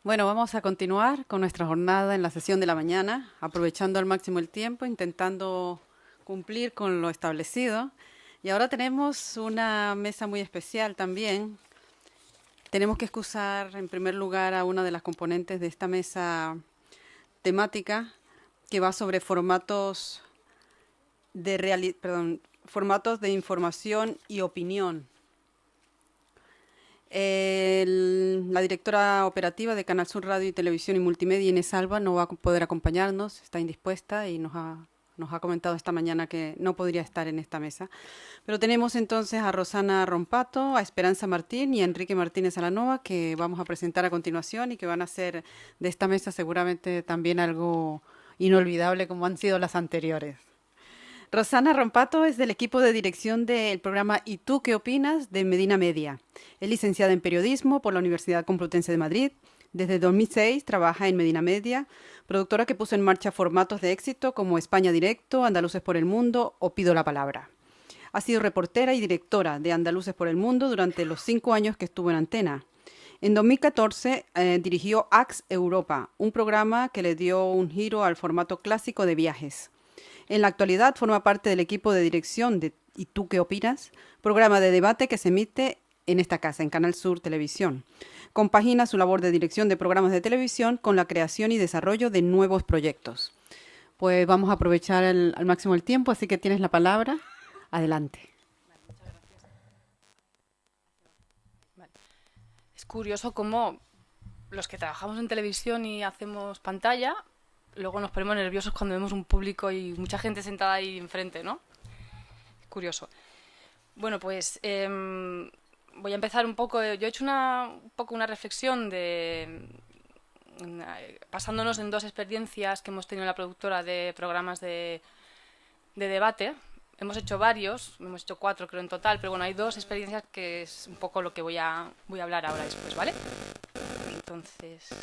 Bueno, vamos a continuar con nuestra jornada en la sesión de la mañana, aprovechando al máximo el tiempo, intentando cumplir con lo establecido. Y ahora tenemos una mesa muy especial también. Tenemos que excusar en primer lugar a una de las componentes de esta mesa temática que va sobre formatos de información y opinión. La directora operativa de Canal Sur Radio y Televisión y Multimedia, Inés Alba, no va a poder acompañarnos, está indispuesta y nos ha comentado esta mañana que no podría estar en esta mesa. Pero tenemos entonces a Rosana Rompato, a Esperanza Martín y a Enrique Martínez Alanova, que vamos a presentar a continuación y que van a hacer de esta mesa seguramente también algo inolvidable como han sido las anteriores. Rosana Rompato es del equipo de dirección del programa ¿Y tú qué opinas?, de Medina Media. Es licenciada en periodismo por la Universidad Complutense de Madrid. Desde 2006 trabaja en Medina Media, productora que puso en marcha formatos de éxito como España Directo, Andaluces por el Mundo o Pido la Palabra. Ha sido reportera y directora de Andaluces por el Mundo durante los 5 años que estuvo en antena. En 2014 dirigió AX Europa, un programa que le dio un giro al formato clásico de viajes. En la actualidad forma parte del equipo de dirección de ¿Y tú qué opinas?, programa de debate que se emite en esta casa, en Canal Sur Televisión. Compagina su labor de dirección de programas de televisión con la creación y desarrollo de nuevos proyectos. Pues vamos a aprovechar al máximo el tiempo, así que tienes la palabra. Adelante. Es curioso cómo los que trabajamos en televisión y hacemos pantalla, luego nos ponemos nerviosos cuando vemos un público y mucha gente sentada ahí enfrente, ¿no? Es curioso. Bueno, pues voy a empezar un poco. Yo he hecho una reflexión basándonos en 2 experiencias que hemos tenido en la productora de programas de debate. Hemos hecho varios, hemos hecho 4 creo en total, pero bueno, hay 2 experiencias que es un poco lo que voy a hablar ahora después, ¿vale? Entonces...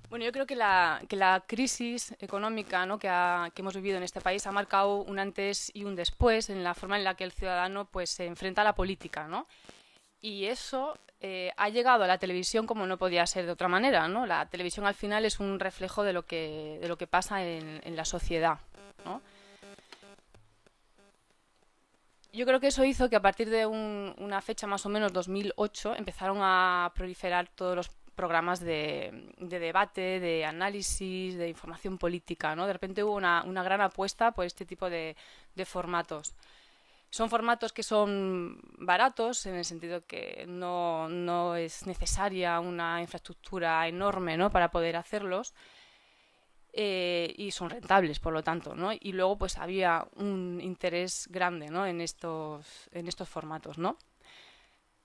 Bueno, yo creo que la crisis económica, ¿no?, que hemos vivido en este país ha marcado un antes y un después en la forma en la que el ciudadano pues, se enfrenta a la política, ¿no? Y eso ha llegado a la televisión como no podía ser de otra manera, ¿no? La televisión al final es un reflejo de lo que pasa en la sociedad, ¿no? Yo creo que eso hizo que a partir de una fecha más o menos 2008 empezaron a proliferar todos los programas de debate, de análisis, de información política, ¿no? De repente hubo una gran apuesta por este tipo de formatos. Son formatos que son baratos, en el sentido que no es necesaria una infraestructura enorme, ¿no?, para poder hacerlos, y son rentables, por lo tanto, ¿no? Y luego pues había un interés grande, ¿no?, en estos formatos, ¿no?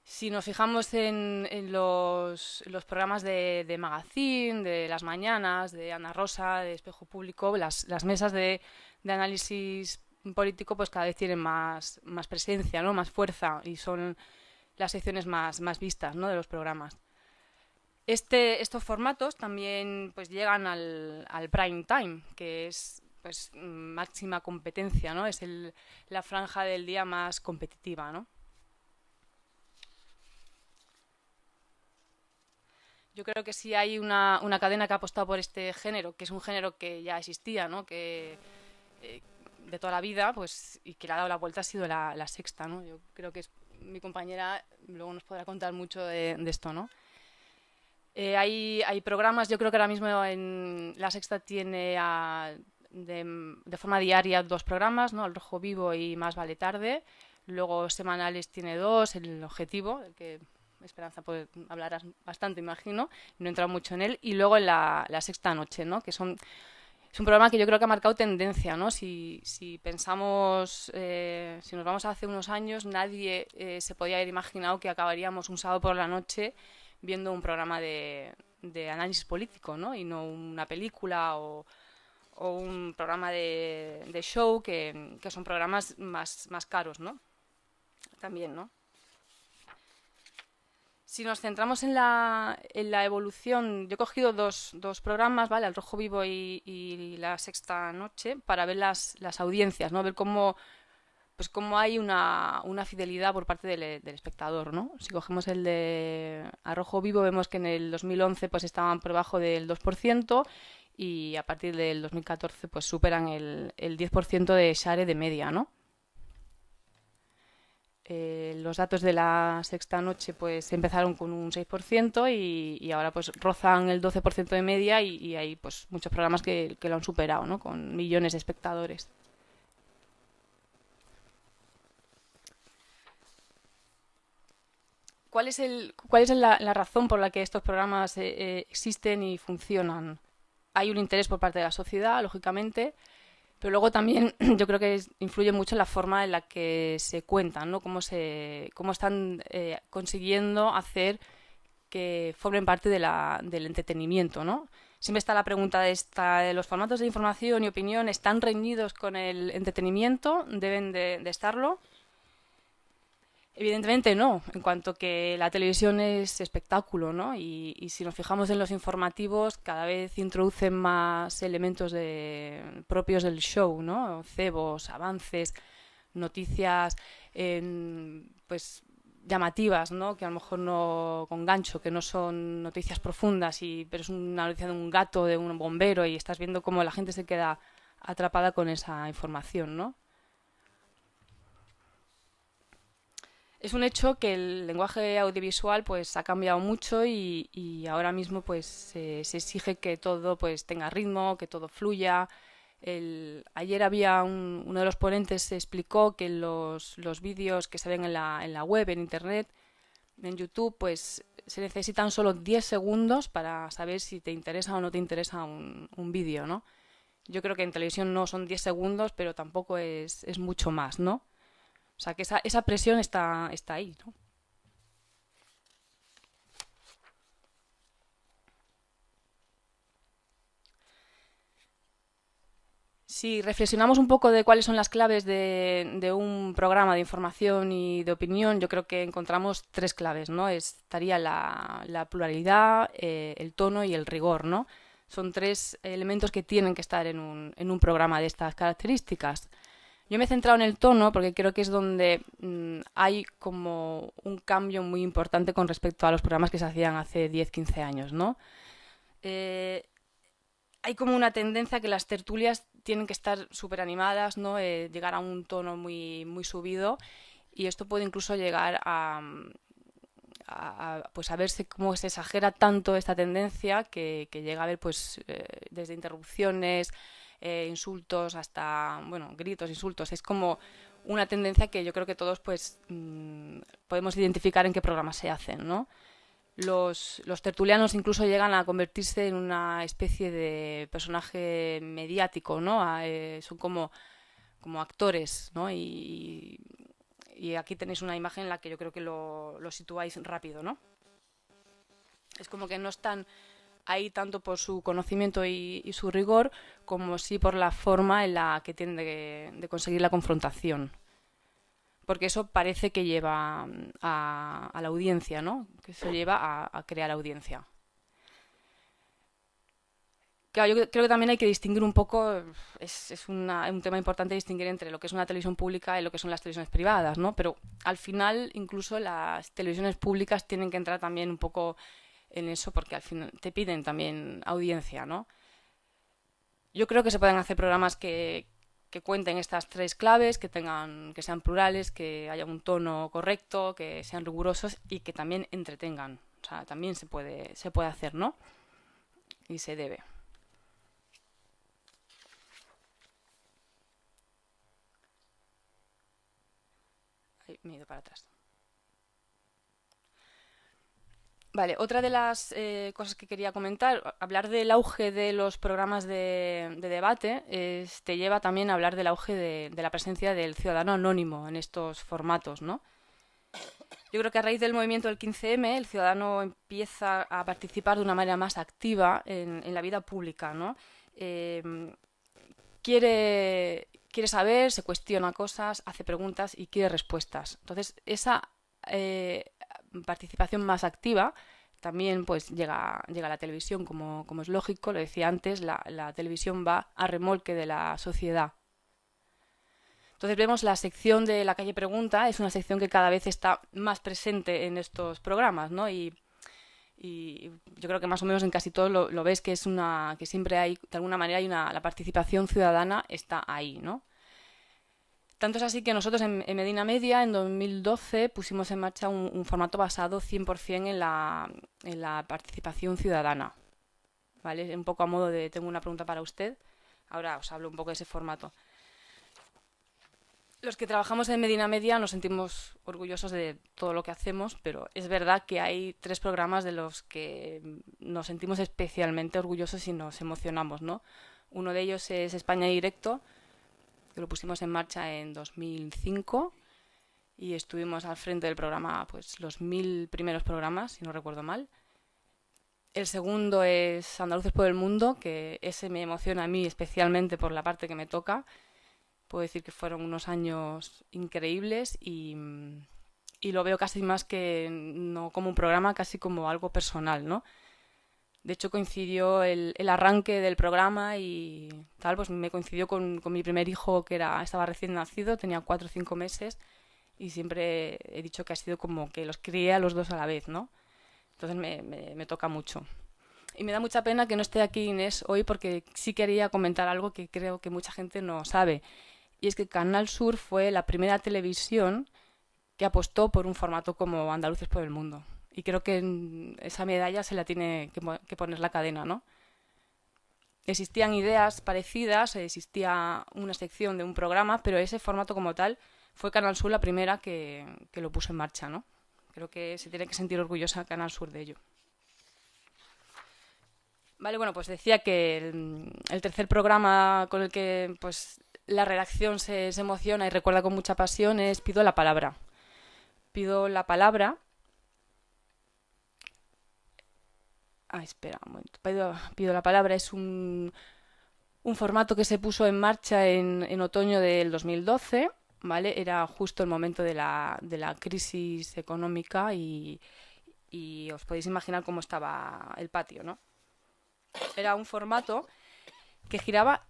Si nos fijamos en los programas de magazine, de las mañanas, de Ana Rosa, de Espejo Público, las mesas de análisis político pues cada vez tienen más presencia, ¿no?, más fuerza, y son las secciones más vistas, ¿no?, de los programas. Estos formatos también pues llegan al prime time, que es pues máxima competencia, ¿no? Es la franja del día más competitiva, ¿no? Yo creo que sí hay una cadena que ha apostado por este género, que es un género que ya existía, ¿no?, que de toda la vida, pues, y que le ha dado la vuelta, ha sido la Sexta, ¿no? Yo creo que mi compañera luego nos podrá contar mucho de esto, ¿no? Hay programas, yo creo que ahora mismo en la Sexta tiene de forma diaria 2 programas, ¿no?, Al Rojo Vivo y Más Vale Tarde. Luego semanales tiene 2, El Objetivo, del que Esperanza puede hablar bastante, imagino, no he entrado mucho en él. Y luego en la Sexta Noche, ¿no?, que es un programa que yo creo que ha marcado tendencia, ¿no? Si pensamos, si nos vamos a hace unos años, nadie se podía haber imaginado que acabaríamos un sábado por la noche viendo un programa de análisis político, ¿no?, y no una película o un programa de show, que son programas más caros, ¿no? También, ¿no? Si nos centramos en la evolución, yo he cogido dos programas, ¿vale?, Al Rojo Vivo y la Sexta Noche, para ver las audiencias, ¿no?, ver cómo pues cómo hay una fidelidad por parte del espectador, ¿no? Si cogemos el de Arrojo Vivo, vemos que en el 2011 pues estaban por debajo del 2% y a partir del 2014 pues superan el 10% de share de media, ¿no? Los datos de la sexta noche pues empezaron con un 6% y ahora pues rozan el 12% de media y hay pues muchos programas que lo han superado, ¿no? Con millones de espectadores. ¿Cuál es la razón por la que estos programas existen y funcionan? Hay un interés por parte de la sociedad, lógicamente, pero luego también yo creo que influye mucho en la forma en la que se cuentan, ¿no? Cómo están consiguiendo hacer que formen parte del entretenimiento, ¿no? Siempre está la pregunta de los formatos de información y opinión, ¿están reñidos con el entretenimiento? ¿Deben de estarlo? Evidentemente no, en cuanto que la televisión es espectáculo, ¿no? Y si nos fijamos en los informativos, cada vez introducen más elementos propios del show, ¿no? Cebos, avances, noticias, pues llamativas, ¿no? Que a lo mejor no con gancho, que no son noticias profundas, pero es una noticia de un gato, de un bombero, y estás viendo cómo la gente se queda atrapada con esa información, ¿no? Es un hecho que el lenguaje audiovisual pues ha cambiado mucho y ahora mismo pues se exige que todo pues tenga ritmo, que todo fluya. Ayer había uno de los ponentes explicó que los vídeos que se ven en la web, en internet, en YouTube, pues se necesitan solo 10 segundos para saber si te interesa o no te interesa un vídeo, ¿no? Yo creo que en televisión no son 10 segundos, pero tampoco es mucho más, ¿no? O sea, que esa presión está ahí, ¿no? Si reflexionamos un poco de cuáles son las claves de un programa de información y de opinión, yo creo que encontramos tres claves, ¿no? Estaría la pluralidad, el tono y el rigor, ¿no? Son tres elementos que tienen que estar en un programa de estas características. Yo me he centrado en el tono porque creo que es donde hay como un cambio muy importante con respecto a los programas que se hacían hace 10-15 años, ¿no? Hay como una tendencia a que las tertulias tienen que estar súper animadas, ¿no? Llegar a un tono muy, muy subido y esto puede incluso llegar pues a verse cómo se exagera tanto esta tendencia que llega a haber pues desde interrupciones, insultos hasta, bueno, gritos, insultos. Es como una tendencia que yo creo que todos pues podemos identificar en qué programas se hacen, ¿no? Los tertulianos incluso llegan a convertirse en una especie de personaje mediático, ¿no? Son como actores, ¿no? Y aquí tenéis una imagen en la que yo creo que lo situáis rápido, ¿no? Es como que no están ahí tanto por su conocimiento y su rigor, como sí por la forma en la que tienen de conseguir la confrontación. Porque eso parece que lleva a la audiencia, ¿no? Que eso lleva a crear audiencia. Claro, yo creo que también hay que distinguir un poco, es un tema importante distinguir entre lo que es una televisión pública y lo que son las televisiones privadas, ¿no? Pero al final incluso las televisiones públicas tienen que entrar también un poco en eso porque al final te piden también audiencia, ¿no? Yo creo que se pueden hacer programas que cuenten estas tres claves, que sean plurales, que haya un tono correcto, que sean rigurosos y que también entretengan. O sea, también se puede hacer, ¿no? Y se debe. Ahí me he ido para atrás. Vale, otra de las cosas que quería comentar, hablar del auge de los programas de debate, te lleva también a hablar del auge de la presencia del ciudadano anónimo en estos formatos, ¿no? Yo creo que a raíz del movimiento del 15M el ciudadano empieza a participar de una manera más activa en la vida pública, ¿no? Quiere saber, se cuestiona cosas, hace preguntas y quiere respuestas. Entonces, esa participación más activa también pues llega a la televisión, como es lógico, lo decía antes, la televisión va a remolque de la sociedad. Entonces vemos la sección de La Calle Pregunta, es una sección que cada vez está más presente en estos programas, ¿no? Y yo creo que más o menos en casi todos lo ves que es que siempre hay, de alguna manera, la participación ciudadana está ahí, ¿no? Tanto es así que nosotros en Medina Media, en 2012, pusimos en marcha un formato basado 100% en la participación ciudadana, ¿vale? Un poco a modo de, tengo una pregunta para usted, ahora os hablo un poco de ese formato. Los que trabajamos en Medina Media nos sentimos orgullosos de todo lo que hacemos, pero es verdad que hay 3 programas de los que nos sentimos especialmente orgullosos y nos emocionamos, ¿no? Uno de ellos es España Directo, que lo pusimos en marcha en 2005 y estuvimos al frente del programa pues los 1000 primeros programas, si no recuerdo mal. El segundo es Andaluces por el Mundo, que ese me emociona a mí especialmente por la parte que me toca. Puedo decir que fueron unos años increíbles y lo veo casi más que no como un programa, casi como algo personal, ¿no? De hecho, coincidió el arranque del programa y tal, pues me coincidió con mi primer hijo que estaba recién nacido, tenía 4 o 5 meses y siempre he dicho que ha sido como que los crié a los 2 a la vez, ¿no? Entonces me toca mucho. Y me da mucha pena que no esté aquí Inés hoy porque sí quería comentar algo que creo que mucha gente no sabe. Y es que Canal Sur fue la primera televisión que apostó por un formato como Andaluces por el Mundo. Y creo que esa medalla se la tiene que poner la cadena, ¿no? Existían ideas parecidas, existía una sección de un programa, pero ese formato como tal fue Canal Sur la primera que lo puso en marcha, ¿no? Creo que se tiene que sentir orgullosa Canal Sur de ello. Vale, bueno, pues decía que el tercer programa con el que pues la redacción se emociona y recuerda con mucha pasión es Pido la Palabra. Pido la Palabra. Espera un momento. Pido la Palabra es un formato que se puso en marcha en otoño del 2012, ¿vale? Era justo el momento de la crisis económica y os podéis imaginar cómo estaba el patio, ¿no? Era un formato que giraba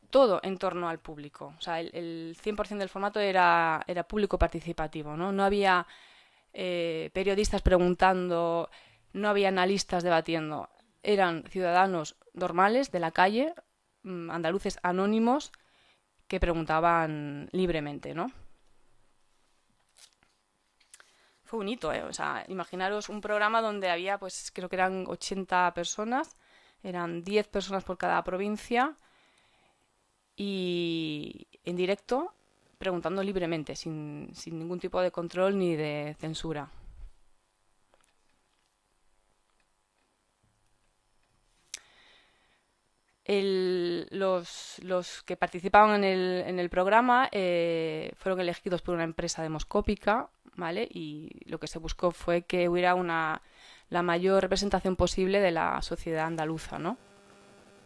todo en torno al público. O sea, el 100% del formato era público participativo, ¿no? No había periodistas preguntando, no había analistas debatiendo. Eran ciudadanos normales de la calle, andaluces anónimos, que preguntaban libremente, ¿no? Fue un hito, ¿eh? O sea, imaginaros un programa donde había, pues creo que eran 80 personas, eran 10 personas por cada provincia y en directo preguntando libremente, sin ningún tipo de control ni de censura. Los que participaban en el programa fueron elegidos por una empresa demoscópica, ¿vale? Y lo que se buscó fue que hubiera la mayor representación posible de la sociedad andaluza, ¿no?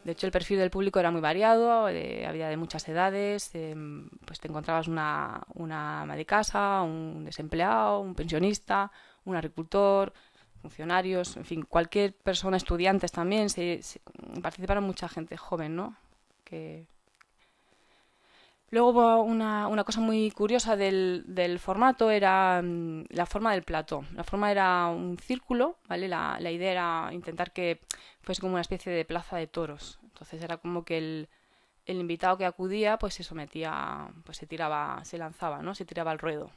De hecho, el perfil del público era muy variado, había de muchas edades, pues te encontrabas una ama de casa, un desempleado, un pensionista, un agricultor, funcionarios, en fin, cualquier persona, estudiantes también, participaron mucha gente joven, ¿no? Luego hubo una cosa muy curiosa del formato, era la forma del plató. La forma era un círculo, ¿vale? La idea era intentar que fuese como una especie de plaza de toros. Entonces era como que el invitado que acudía pues se sometía, pues se lanzaba, ¿no? Se tiraba al ruedo.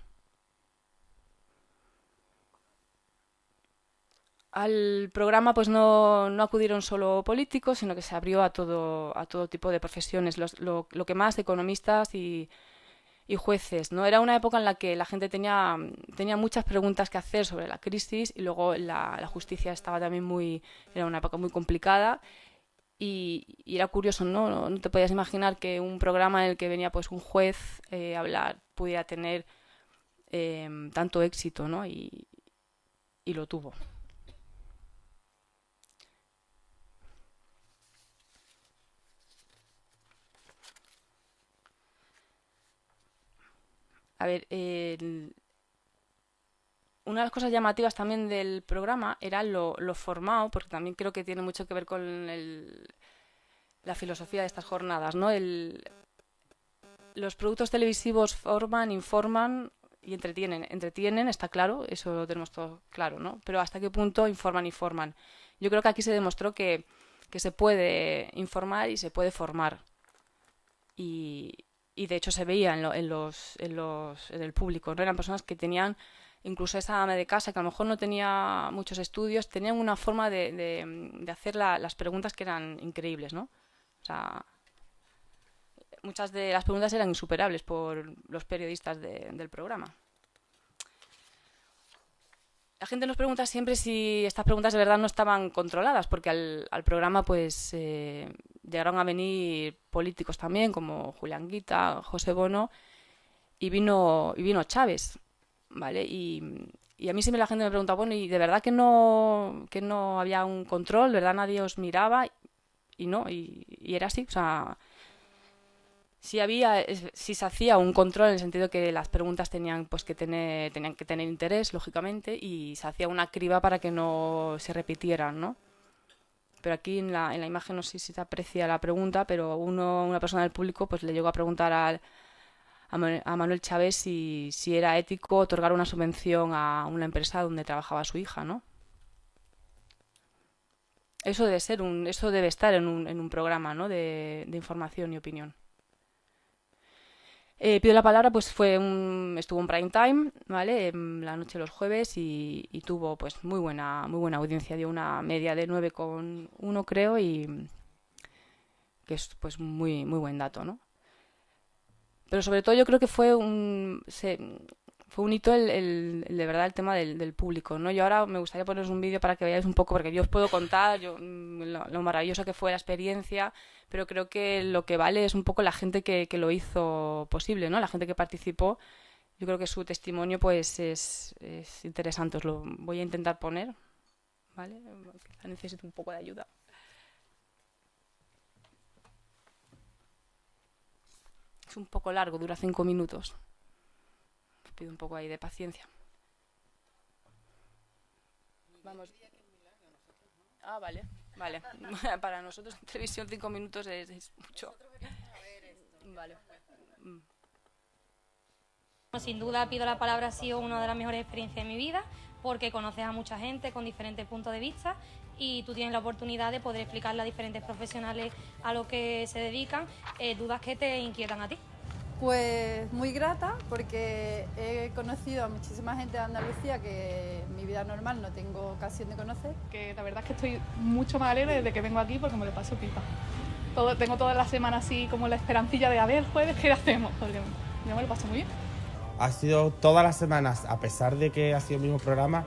Al programa pues no acudieron solo políticos, sino que se abrió a todo tipo de profesiones, lo que más economistas y jueces, ¿no? Era una época en la que la gente tenía muchas preguntas que hacer sobre la crisis y luego la justicia estaba también era una época muy complicada y era curioso, ¿no? No te podías imaginar que un programa en el que venía pues un juez a hablar pudiera tener tanto éxito, ¿no? Y lo tuvo. A ver, una de las cosas llamativas también del programa era lo formado, porque también creo que tiene mucho que ver con la filosofía de estas jornadas, ¿no? Los productos televisivos forman, informan y entretienen. Entretienen, está claro, eso lo tenemos todo claro, ¿no? Pero ¿hasta qué punto informan y forman? Yo creo que aquí se demostró que se puede informar y se puede formar. Y de hecho se veía en el público, ¿no? Eran personas que tenían, incluso esa ama de casa, que a lo mejor no tenía muchos estudios, tenían una forma de hacer las preguntas que eran increíbles, ¿no? O sea, muchas de las preguntas eran insuperables por los periodistas del programa. La gente nos pregunta siempre si estas preguntas de verdad no estaban controladas, porque al programa pues llegaron a venir políticos también, como Julián Guita, José Bono, y vino Chávez, ¿vale? Y a mí siempre la gente me pregunta, bueno, ¿y de verdad que no había un control? ¿De verdad nadie os miraba? Y no, y era así, o sea, sí se hacía un control en el sentido que las preguntas tenían que tener interés, lógicamente, y se hacía una criba para que no se repitieran, ¿no? Pero aquí en la imagen no sé si se aprecia la pregunta, pero una persona del público pues le llegó a preguntar a Manuel Chávez si era ético otorgar una subvención a una empresa donde trabajaba su hija, ¿no? Eso debe estar en un programa, ¿no? de información y opinión. Pido la palabra, pues estuvo en prime time, ¿vale? La noche de los jueves y tuvo pues muy buena audiencia, dio una media de 9,1 creo, y que es pues muy buen dato, ¿no? Pero sobre todo yo creo que fue un hito el de verdad el tema del público, ¿no? Yo ahora me gustaría poneros un vídeo para que veáis un poco, porque yo os puedo contar lo maravilloso que fue la experiencia, pero creo que lo que vale es un poco la gente que lo hizo posible, ¿no? La gente que participó. Yo creo que su testimonio pues es interesante. Os lo voy a intentar poner, ¿vale? Quizá necesito un poco de ayuda. Es un poco largo, dura 5 minutos. Os pido un poco ahí de paciencia. Vamos. Ah, vale. Para nosotros en televisión 5 minutos es mucho. Vale. Sin duda, Pido la palabra ha sido una de las mejores experiencias de mi vida, porque conoces a mucha gente con diferentes puntos de vista y tú tienes la oportunidad de poder explicarle a diferentes profesionales a lo que se dedican dudas que te inquietan a ti. Pues muy grata, porque he conocido a muchísima gente de Andalucía que en mi vida normal no tengo ocasión de conocer. Que la verdad es que estoy mucho más alegre desde que vengo aquí, porque me lo paso pipa. Tengo toda la semana así como la esperancilla de a ver el jueves qué hacemos, porque yo me lo paso muy bien. Ha sido todas las semanas, a pesar de que ha sido el mismo programa,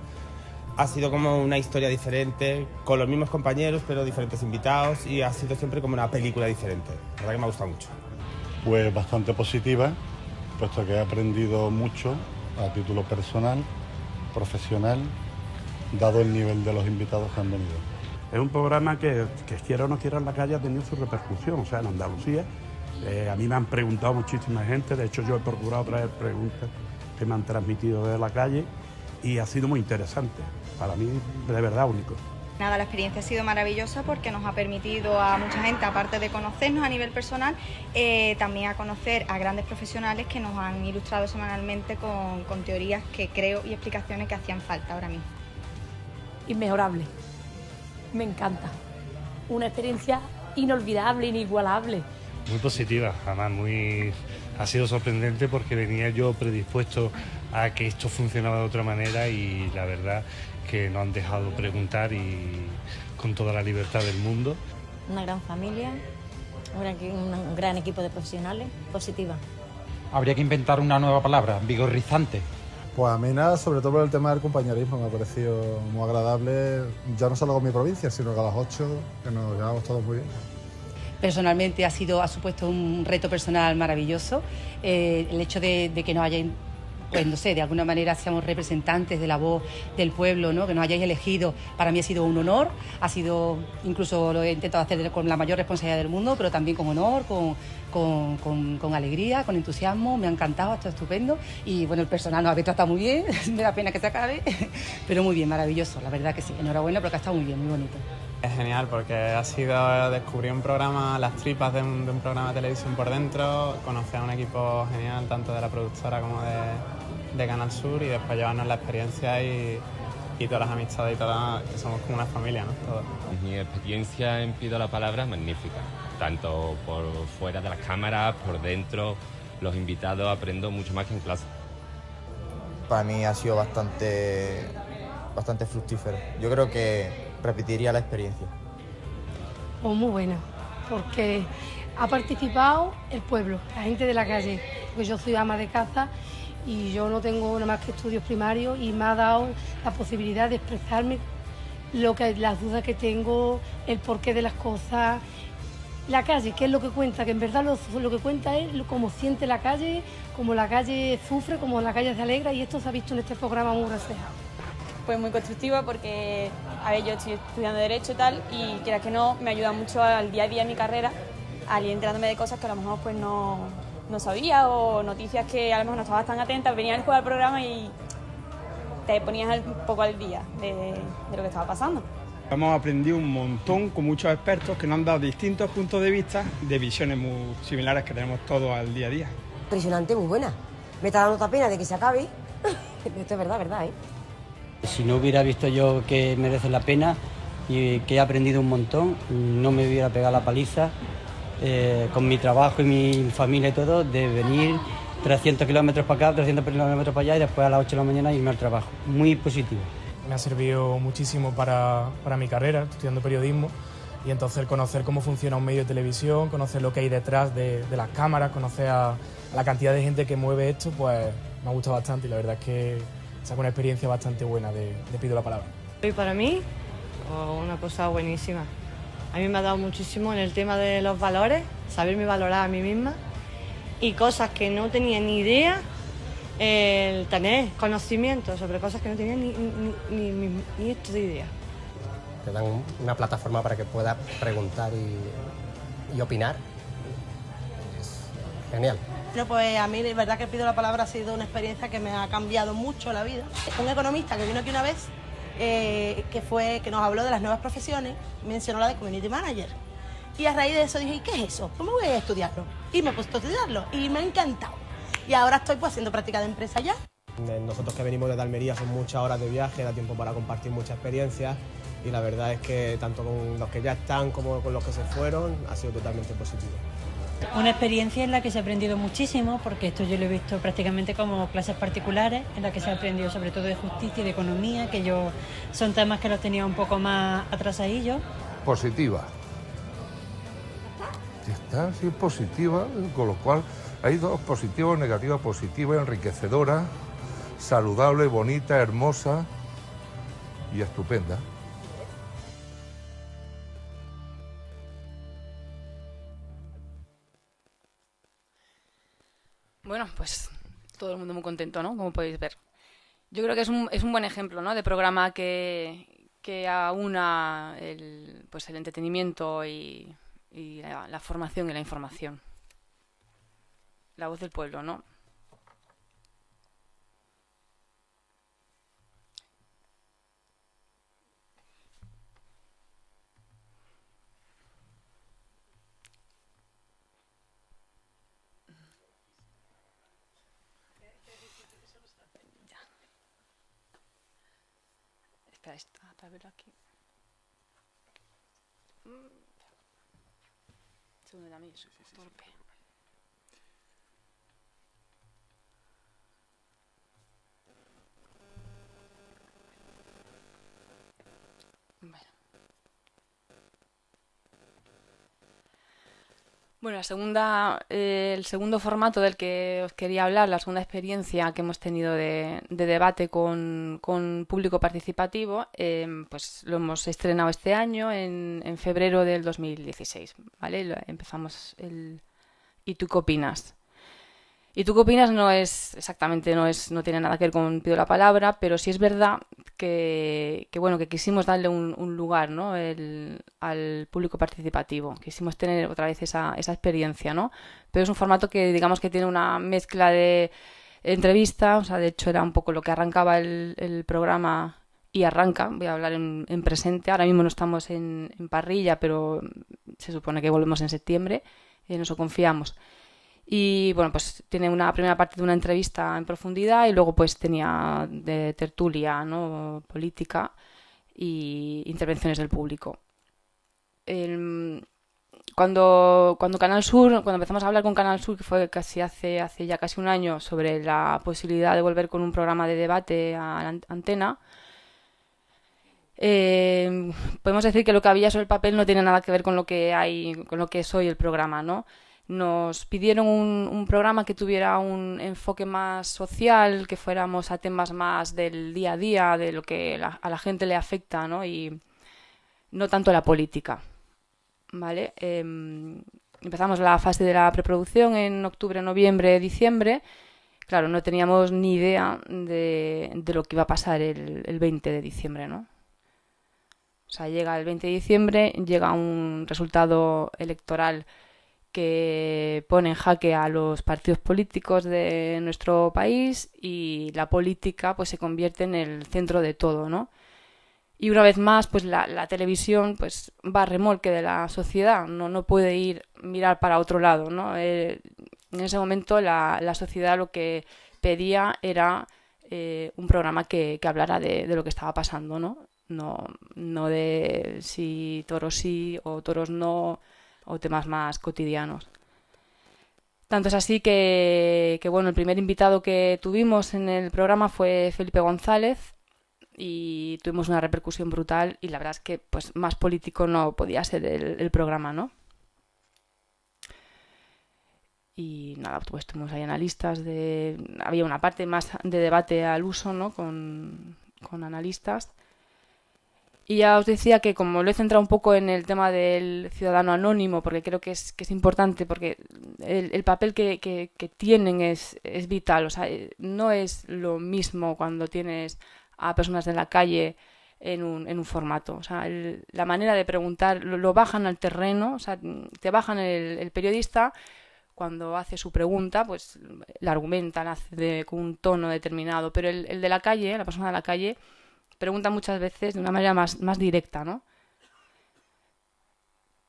ha sido como una historia diferente, con los mismos compañeros pero diferentes invitados, y ha sido siempre como una película diferente. La verdad que me ha gustado mucho. Pues bastante positiva, puesto que he aprendido mucho a título personal, profesional, dado el nivel de los invitados que han venido. Es un programa que quiera o no quiera en la calle ha tenido su repercusión, o sea, en Andalucía. A mí me han preguntado muchísima gente, de hecho yo he procurado traer preguntas que me han transmitido desde la calle y ha sido muy interesante, para mí de verdad único. Nada, la experiencia ha sido maravillosa porque nos ha permitido a mucha gente, aparte de conocernos a nivel personal, también a conocer a grandes profesionales que nos han ilustrado semanalmente con teorías que creo y explicaciones que hacían falta ahora mismo. Inmejorable, me encanta, una experiencia inolvidable, inigualable. Muy positiva, además ha sido sorprendente porque venía yo predispuesto a que esto funcionaba de otra manera y la verdad que nos han dejado preguntar y con toda la libertad del mundo. Una gran familia, un gran equipo de profesionales, positiva. Habría que inventar una nueva palabra, vigorizante. Pues a mí nada, sobre todo por el tema del compañerismo, me ha parecido muy agradable, ya no solo con mi provincia, sino que a las 8, que nos llevamos todos muy bien. Personalmente ha supuesto un reto personal maravilloso, el hecho de que nos hayáis, pues no sé, de alguna manera seamos representantes de la voz del pueblo, ¿no? Que nos hayáis elegido, para mí ha sido un honor, incluso lo he intentado hacer con la mayor responsabilidad del mundo, pero también con honor, con alegría, con entusiasmo, me ha encantado, está estupendo, y bueno, el personal nos habéis tratado muy bien, me da pena que se acabe, pero muy bien, maravilloso, la verdad que sí, enhorabuena porque ha estado muy bien, muy bonito. Es genial porque ha sido descubrir un programa, las tripas de un programa de televisión por dentro, conocer a un equipo genial, tanto de la productora como de Canal Sur, y después llevarnos la experiencia y todas las amistades y todas, que somos como una familia, ¿no? Todos. Mi experiencia en Pido la Palabra es magnífica, tanto por fuera de las cámaras, por dentro, los invitados, aprendo mucho más que en clase. Para mí ha sido bastante fructífero. Yo creo que repetiría la experiencia. Pues muy buena, porque ha participado el pueblo, la gente de la calle, porque yo soy ama de casa y yo no tengo nada más que estudios primarios y me ha dado la posibilidad de expresarme las dudas que tengo, el porqué de las cosas. La calle, ¿qué es lo que cuenta? Que en verdad lo que cuenta es cómo siente la calle, cómo la calle sufre, cómo la calle se alegra, y esto se ha visto en este programa muy gracias. Pues muy constructiva porque, a ver, yo estoy estudiando Derecho y tal, y quieras que no, me ayuda mucho al día a día de mi carrera, al ir enterándome de cosas que a lo mejor pues no sabía, o noticias que a lo mejor no estabas tan atenta. Venías a jugar al programa y te ponías un poco al día de lo que estaba pasando. Hemos aprendido un montón con muchos expertos que nos han dado distintos puntos de vista de visiones muy similares que tenemos todos al día a día. Impresionante, muy buena. Me está dando pena de que se acabe. Esto es verdad, ¿eh? Si no hubiera visto yo que merece la pena y que he aprendido un montón, no me hubiera pegado la paliza con mi trabajo y mi familia y todo, de venir 300 kilómetros para acá, 300 kilómetros para allá y después a las 8 de la mañana irme al trabajo. Muy positivo. Me ha servido muchísimo para mi carrera, estoy estudiando periodismo, y entonces el conocer cómo funciona un medio de televisión, conocer lo que hay detrás de las cámaras, conocer a la cantidad de gente que mueve esto, pues me ha gustado bastante, y la verdad es que saco una experiencia bastante buena de Pido la Palabra. Y para mí, una cosa buenísima. A mí me ha dado muchísimo en el tema de los valores, saberme valorar a mí misma, y cosas que no tenía ni idea, el tener conocimiento sobre cosas que no tenía ni esto de idea. Te dan una plataforma para que puedas preguntar y opinar. Es genial. Bueno, pues a mí de verdad que Pido la Palabra ha sido una experiencia que me ha cambiado mucho la vida. Un economista que vino aquí una vez, que nos habló de las nuevas profesiones, mencionó la de Community Manager. Y a raíz de eso dije, ¿y qué es eso? ¿Cómo voy a estudiarlo? Y me he puesto a estudiarlo y me ha encantado. Y ahora estoy pues haciendo práctica de empresa ya. Nosotros que venimos de Almería son muchas horas de viaje, da tiempo para compartir muchas experiencias, y la verdad es que tanto con los que ya están como con los que se fueron ha sido totalmente positivo. Una experiencia en la que se ha aprendido muchísimo, porque esto yo lo he visto prácticamente como clases particulares, en la que se ha aprendido sobre todo de justicia y de economía, que yo son temas que los tenía un poco más atrasadillos. Positiva. Ya está, sí, positiva, con lo cual hay dos: positiva, negativa, positiva, enriquecedora, saludable, bonita, hermosa y estupenda. Bueno, pues todo el mundo muy contento, ¿no? Como podéis ver. Yo creo que es un buen ejemplo, ¿no? De programa que aúna el entretenimiento y la formación y la información. La voz del pueblo, ¿no? Espera, para verlo aquí. Segundo de mí, torpe. Bueno, el segundo formato del que os quería hablar, la segunda experiencia que hemos tenido de debate con público participativo, pues lo hemos estrenado este año en febrero del 2016, ¿vale? Empezamos ¿Y tú qué opinas? ¿Y tú qué opinas? No tiene nada que ver con Pido la Palabra, pero sí es verdad que quisimos darle un lugar, ¿no? al público participativo. Quisimos tener otra vez esa experiencia, ¿no? Pero es un formato que digamos que tiene una mezcla de entrevista, o sea, de hecho era un poco lo que arrancaba el programa, y arranca. Voy a hablar en presente. Ahora mismo no estamos en parrilla, pero se supone que volvemos en septiembre. Nos lo confiamos. Y bueno, pues tiene una primera parte de una entrevista en profundidad y luego pues tenía de tertulia, ¿no? Política y intervenciones del público. Cuando Canal Sur, cuando empezamos a hablar con Canal Sur, que fue hace ya casi un año, sobre la posibilidad de volver con un programa de debate a la antena, podemos decir que lo que había sobre el papel no tiene nada que ver con lo que es hoy el programa, ¿no? Nos pidieron un programa que tuviera un enfoque más social, que fuéramos a temas más del día a día, de lo que a la gente le afecta, ¿no? Y no tanto la política, ¿vale? Empezamos la fase de la preproducción en octubre, noviembre, diciembre. Claro, no teníamos ni idea de lo que iba a pasar el 20 de diciembre, ¿no? O sea, llega el 20 de diciembre, llega un resultado electoral que pone en jaque a los partidos políticos de nuestro país y la política pues se convierte en el centro de todo, ¿no? Y una vez más, pues la televisión pues va a remolque de la sociedad, no puede mirar para otro lado, ¿no? En ese momento la sociedad lo que pedía era un programa que hablara de lo que estaba pasando, ¿no? No de si toros sí o toros no, o temas más cotidianos. Tanto es así que bueno, el primer invitado que tuvimos en el programa fue Felipe González y tuvimos una repercusión brutal y la verdad es que pues más político no podía ser el programa, ¿no? Y nada, pues tuvimos ahí analistas, había una parte más de debate al uso, ¿no? Con analistas. Y ya os decía que como lo he centrado un poco en el tema del ciudadano anónimo, porque creo que es importante, porque el papel que tienen es vital. O sea, no es lo mismo cuando tienes a personas de la calle en un formato. O sea, la manera de preguntar lo bajan al terreno, o sea, te bajan el periodista cuando hace su pregunta, pues la argumenta, la hace con un tono determinado, pero el de la calle, la persona de la calle, pregunta muchas veces de una manera más directa, ¿no?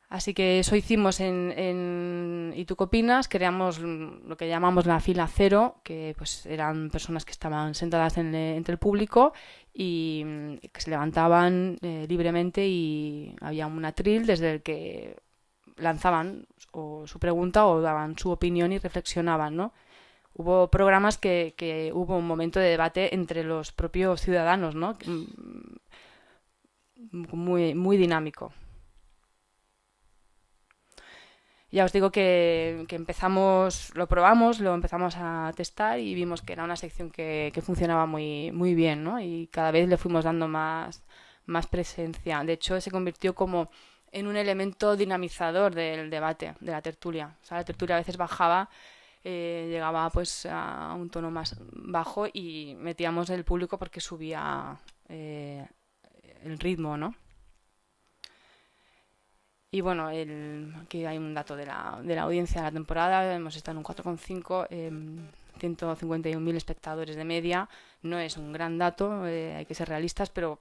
Así que eso hicimos en ¿Y tú qué opinas? Creamos lo que llamamos la fila cero, que pues eran personas que estaban sentadas entre el público y que se levantaban libremente y había un atril desde el que lanzaban o su pregunta o daban su opinión y reflexionaban, ¿no? Hubo programas que hubo un momento de debate entre los propios ciudadanos, ¿no? Muy dinámico. Ya os digo que lo probamos, lo empezamos a testar y vimos que era una sección que funcionaba muy bien, ¿no? Y cada vez le fuimos dando más presencia. De hecho, se convirtió como en un elemento dinamizador del debate, de la tertulia. O sea, la tertulia a veces bajaba, llegaba pues a un tono más bajo y metíamos el público porque subía el ritmo, ¿no? Y bueno, aquí hay un dato de la audiencia de la temporada. Hemos estado en un 4,5, 151.000 espectadores de media. No es un gran dato, hay que ser realistas, pero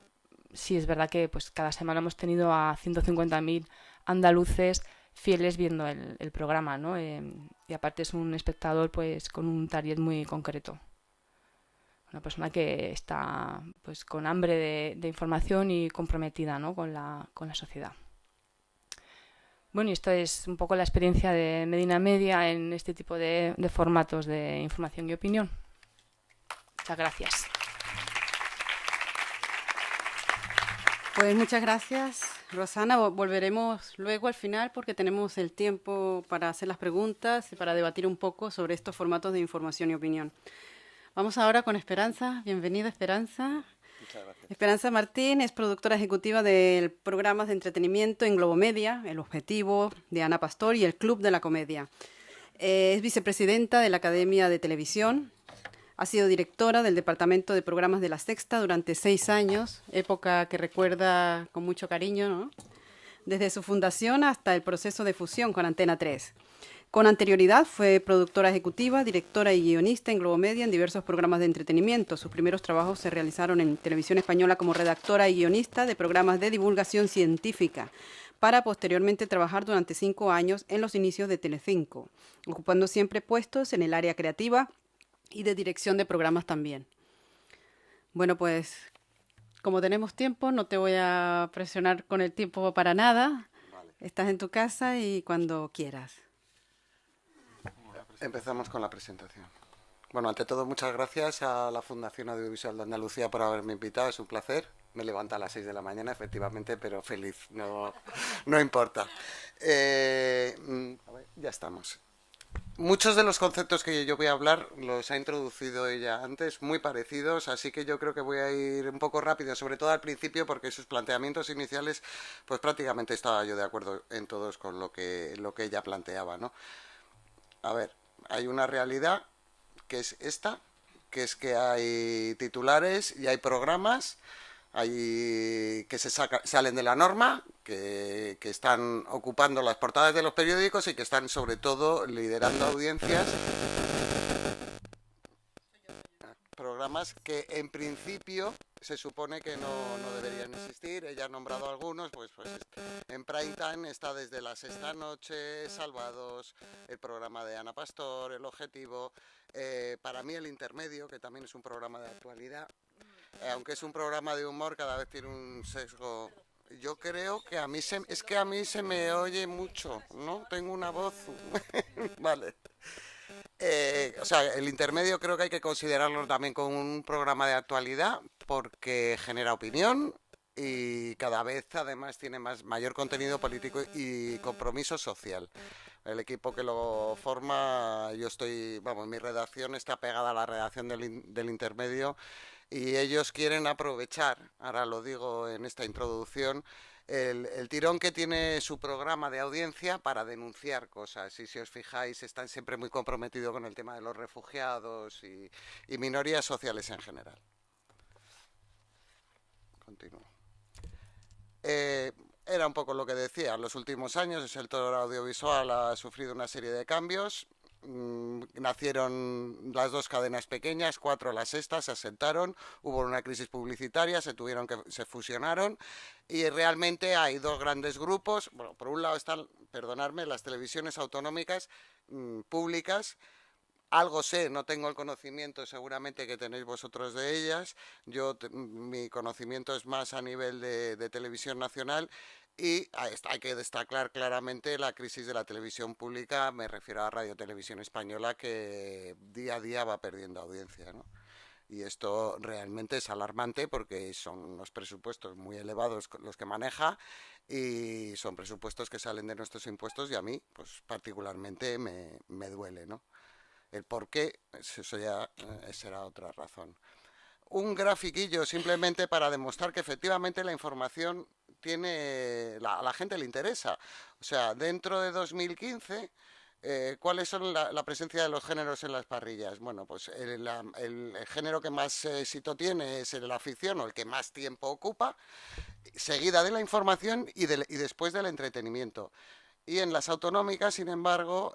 sí es verdad que pues cada semana hemos tenido a 150.000 andaluces fieles viendo el programa, ¿no? Y aparte es un espectador pues con un target muy concreto. Una persona que está pues con hambre de información y comprometida, ¿no? con la sociedad. Bueno, y esto es un poco la experiencia de Medina Media en este tipo de formatos de información y opinión. Muchas gracias. Pues muchas gracias, Rosana. Volveremos luego al final porque tenemos el tiempo para hacer las preguntas y para debatir un poco sobre estos formatos de información y opinión. Vamos ahora con Esperanza. Bienvenida, Esperanza. Muchas gracias. Esperanza Martín es productora ejecutiva del programas de entretenimiento en Globomedia, El Objetivo, de Ana Pastor y El Club de la Comedia. Es vicepresidenta de la Academia de Televisión. Ha sido directora del Departamento de Programas de La Sexta durante 6 años, época que recuerda con mucho cariño, ¿no? Desde su fundación hasta el proceso de fusión con Antena 3. Con anterioridad fue productora ejecutiva, directora y guionista en Globomedia en diversos programas de entretenimiento. Sus primeros trabajos se realizaron en Televisión Española como redactora y guionista de programas de divulgación científica, para posteriormente trabajar durante 5 años en los inicios de Telecinco, ocupando siempre puestos en el área creativa y de dirección de programas también. Bueno, pues como tenemos tiempo, no te voy a presionar con el tiempo para nada. Vale. Estás en tu casa y cuando quieras. Empezamos con la presentación. Bueno, ante todo, muchas gracias a la Fundación Audiovisual de Andalucía por haberme invitado. Es un placer. Me levanto a las 6 de la mañana, efectivamente, pero feliz. No importa. A ver, ya estamos. Muchos de los conceptos que yo voy a hablar los ha introducido ella antes, muy parecidos, así que yo creo que voy a ir un poco rápido, sobre todo al principio, porque sus planteamientos iniciales, pues prácticamente estaba yo de acuerdo en todos con lo que ella planteaba, ¿no? A ver, hay una realidad que es esta, que es que hay titulares y hay programas que salen de la norma, que están ocupando las portadas de los periódicos y que están sobre todo liderando audiencias. Programas que en principio se supone que no deberían existir. Ella ha nombrado algunos, pues en Prime Time está desde la Sexta Noche, Salvados, el programa de Ana Pastor, El Objetivo, para mí El Intermedio, que también es un programa de actualidad, aunque es un programa de humor, cada vez tiene un sesgo. Yo creo que a mí se me oye mucho, ¿no? Tengo una voz. Vale. O sea, El Intermedio creo que hay que considerarlo también como un programa de actualidad porque genera opinión y cada vez además tiene mayor contenido político y compromiso social. El equipo que lo forma, mi redacción está pegada a la redacción del Intermedio y ellos quieren aprovechar, ahora lo digo en esta introducción, el tirón que tiene su programa de audiencia para denunciar cosas. Y si os fijáis, están siempre muy comprometidos con el tema de los refugiados y minorías sociales en general. Continúo. Era un poco lo que decía. En los últimos años el sector audiovisual ha sufrido una serie de cambios. Nacieron las 2 cadenas pequeñas, 4 la sexta, se asentaron, hubo una crisis publicitaria, se fusionaron y realmente hay 2 grandes grupos. Bueno, por un lado están, perdonadme, las televisiones autonómicas públicas. Algo sé, no tengo el conocimiento seguramente que tenéis vosotros de ellas. Mi conocimiento es más a nivel de televisión nacional. Y hay que destacar claramente la crisis de la televisión pública, me refiero a Radio Televisión Española, que día a día va perdiendo audiencia, ¿no? Y esto realmente es alarmante porque son unos presupuestos muy elevados los que maneja y son presupuestos que salen de nuestros impuestos y a mí, pues particularmente me duele, ¿no? El por qué, eso ya será otra razón. Un grafiquillo simplemente para demostrar que efectivamente la información a la gente le interesa. O sea, dentro de 2015, ¿cuáles son la presencia de los géneros en las parrillas? Bueno, pues el género que más éxito tiene es la ficción, o el que más tiempo ocupa, seguida de la información y después del entretenimiento. Y en las autonómicas, sin embargo,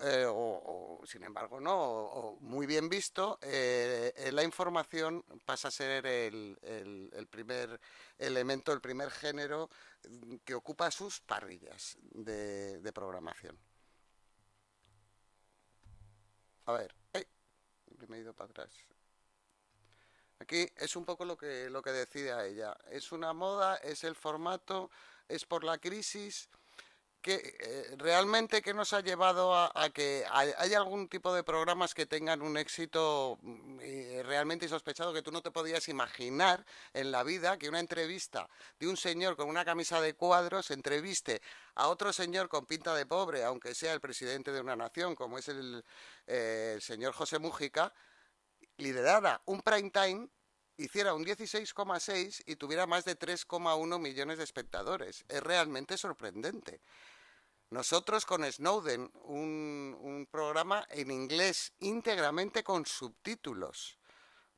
muy bien visto, la información pasa a ser el primer elemento, el primer género que ocupa sus parrillas de programación. A ver, me he ido para atrás. Aquí es un poco lo que decía ella. Es una moda, es el formato, es por la crisis. Que realmente que nos ha llevado a que haya algún tipo de programas que tengan un éxito realmente insospechado, que tú no te podías imaginar en la vida, que una entrevista de un señor con una camisa de cuadros entreviste a otro señor con pinta de pobre, aunque sea el presidente de una nación, como es el señor José Mújica, liderara un prime time, hiciera un 16,6 y tuviera más de 3,1 millones de espectadores. Es realmente sorprendente. Nosotros con Snowden, un programa en inglés íntegramente con subtítulos,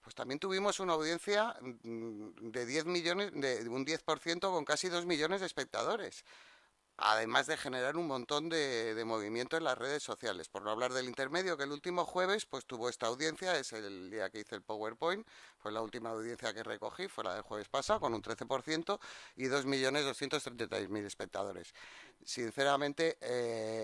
pues también tuvimos una audiencia de 10 millones, de un 10% con casi 2 millones de espectadores. además de generar un montón de movimiento en las redes sociales. Por no hablar del intermedio, que el último jueves pues tuvo esta audiencia, es el día que hice el PowerPoint, fue la última audiencia que recogí, fue la del jueves pasado, con un 13% y 2.233.000 espectadores. Sinceramente,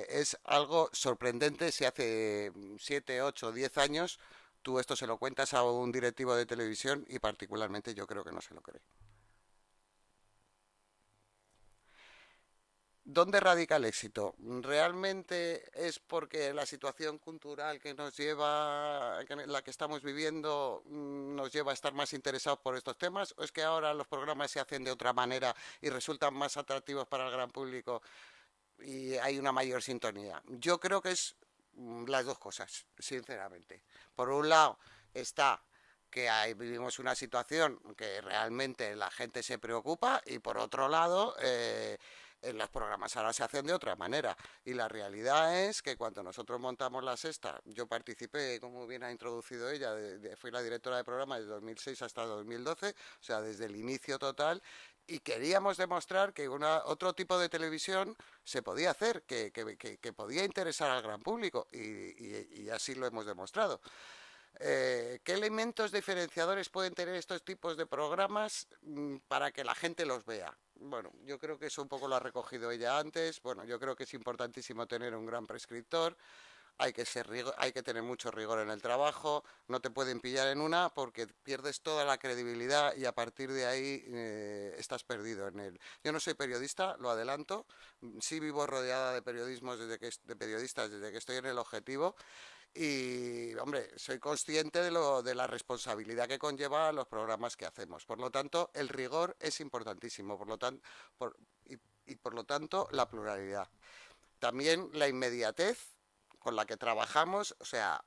es algo sorprendente si hace 7, 8, 10 años tú esto se lo cuentas a un directivo de televisión y particularmente yo creo que no se lo cree. ¿Dónde radica el éxito? ¿Realmente es porque la situación cultural que nos lleva, en la que estamos viviendo, nos lleva a estar más interesados por estos temas? ¿O es que ahora los programas se hacen de otra manera y resultan más atractivos para el gran público y hay una mayor sintonía? Yo creo que es las dos cosas, sinceramente. Por un lado está que vivimos una situación que realmente la gente se preocupa y por otro lado los programas ahora se hacen de otra manera y la realidad es que cuando nosotros montamos La Sexta, yo participé, como bien ha introducido ella, fui la directora de programa desde 2006 hasta 2012, o sea, desde el inicio total, y queríamos demostrar que otro tipo de televisión se podía hacer, que podía interesar al gran público y así lo hemos demostrado. ¿Qué elementos diferenciadores pueden tener estos tipos de programas para que la gente los vea? Bueno, yo creo que eso un poco lo ha recogido ella antes. Bueno, yo creo que es importantísimo tener un gran prescriptor. Hay que tener mucho rigor en el trabajo, no te pueden pillar en una porque pierdes toda la credibilidad y a partir de ahí estás perdido en él. Yo no soy periodista, lo adelanto, sí vivo rodeada de periodistas desde que estoy en El Objetivo y, hombre, soy consciente de la responsabilidad que conlleva los programas que hacemos. Por lo tanto, el rigor es importantísimo, por lo tanto, la pluralidad. También la inmediatez con la que trabajamos, o sea,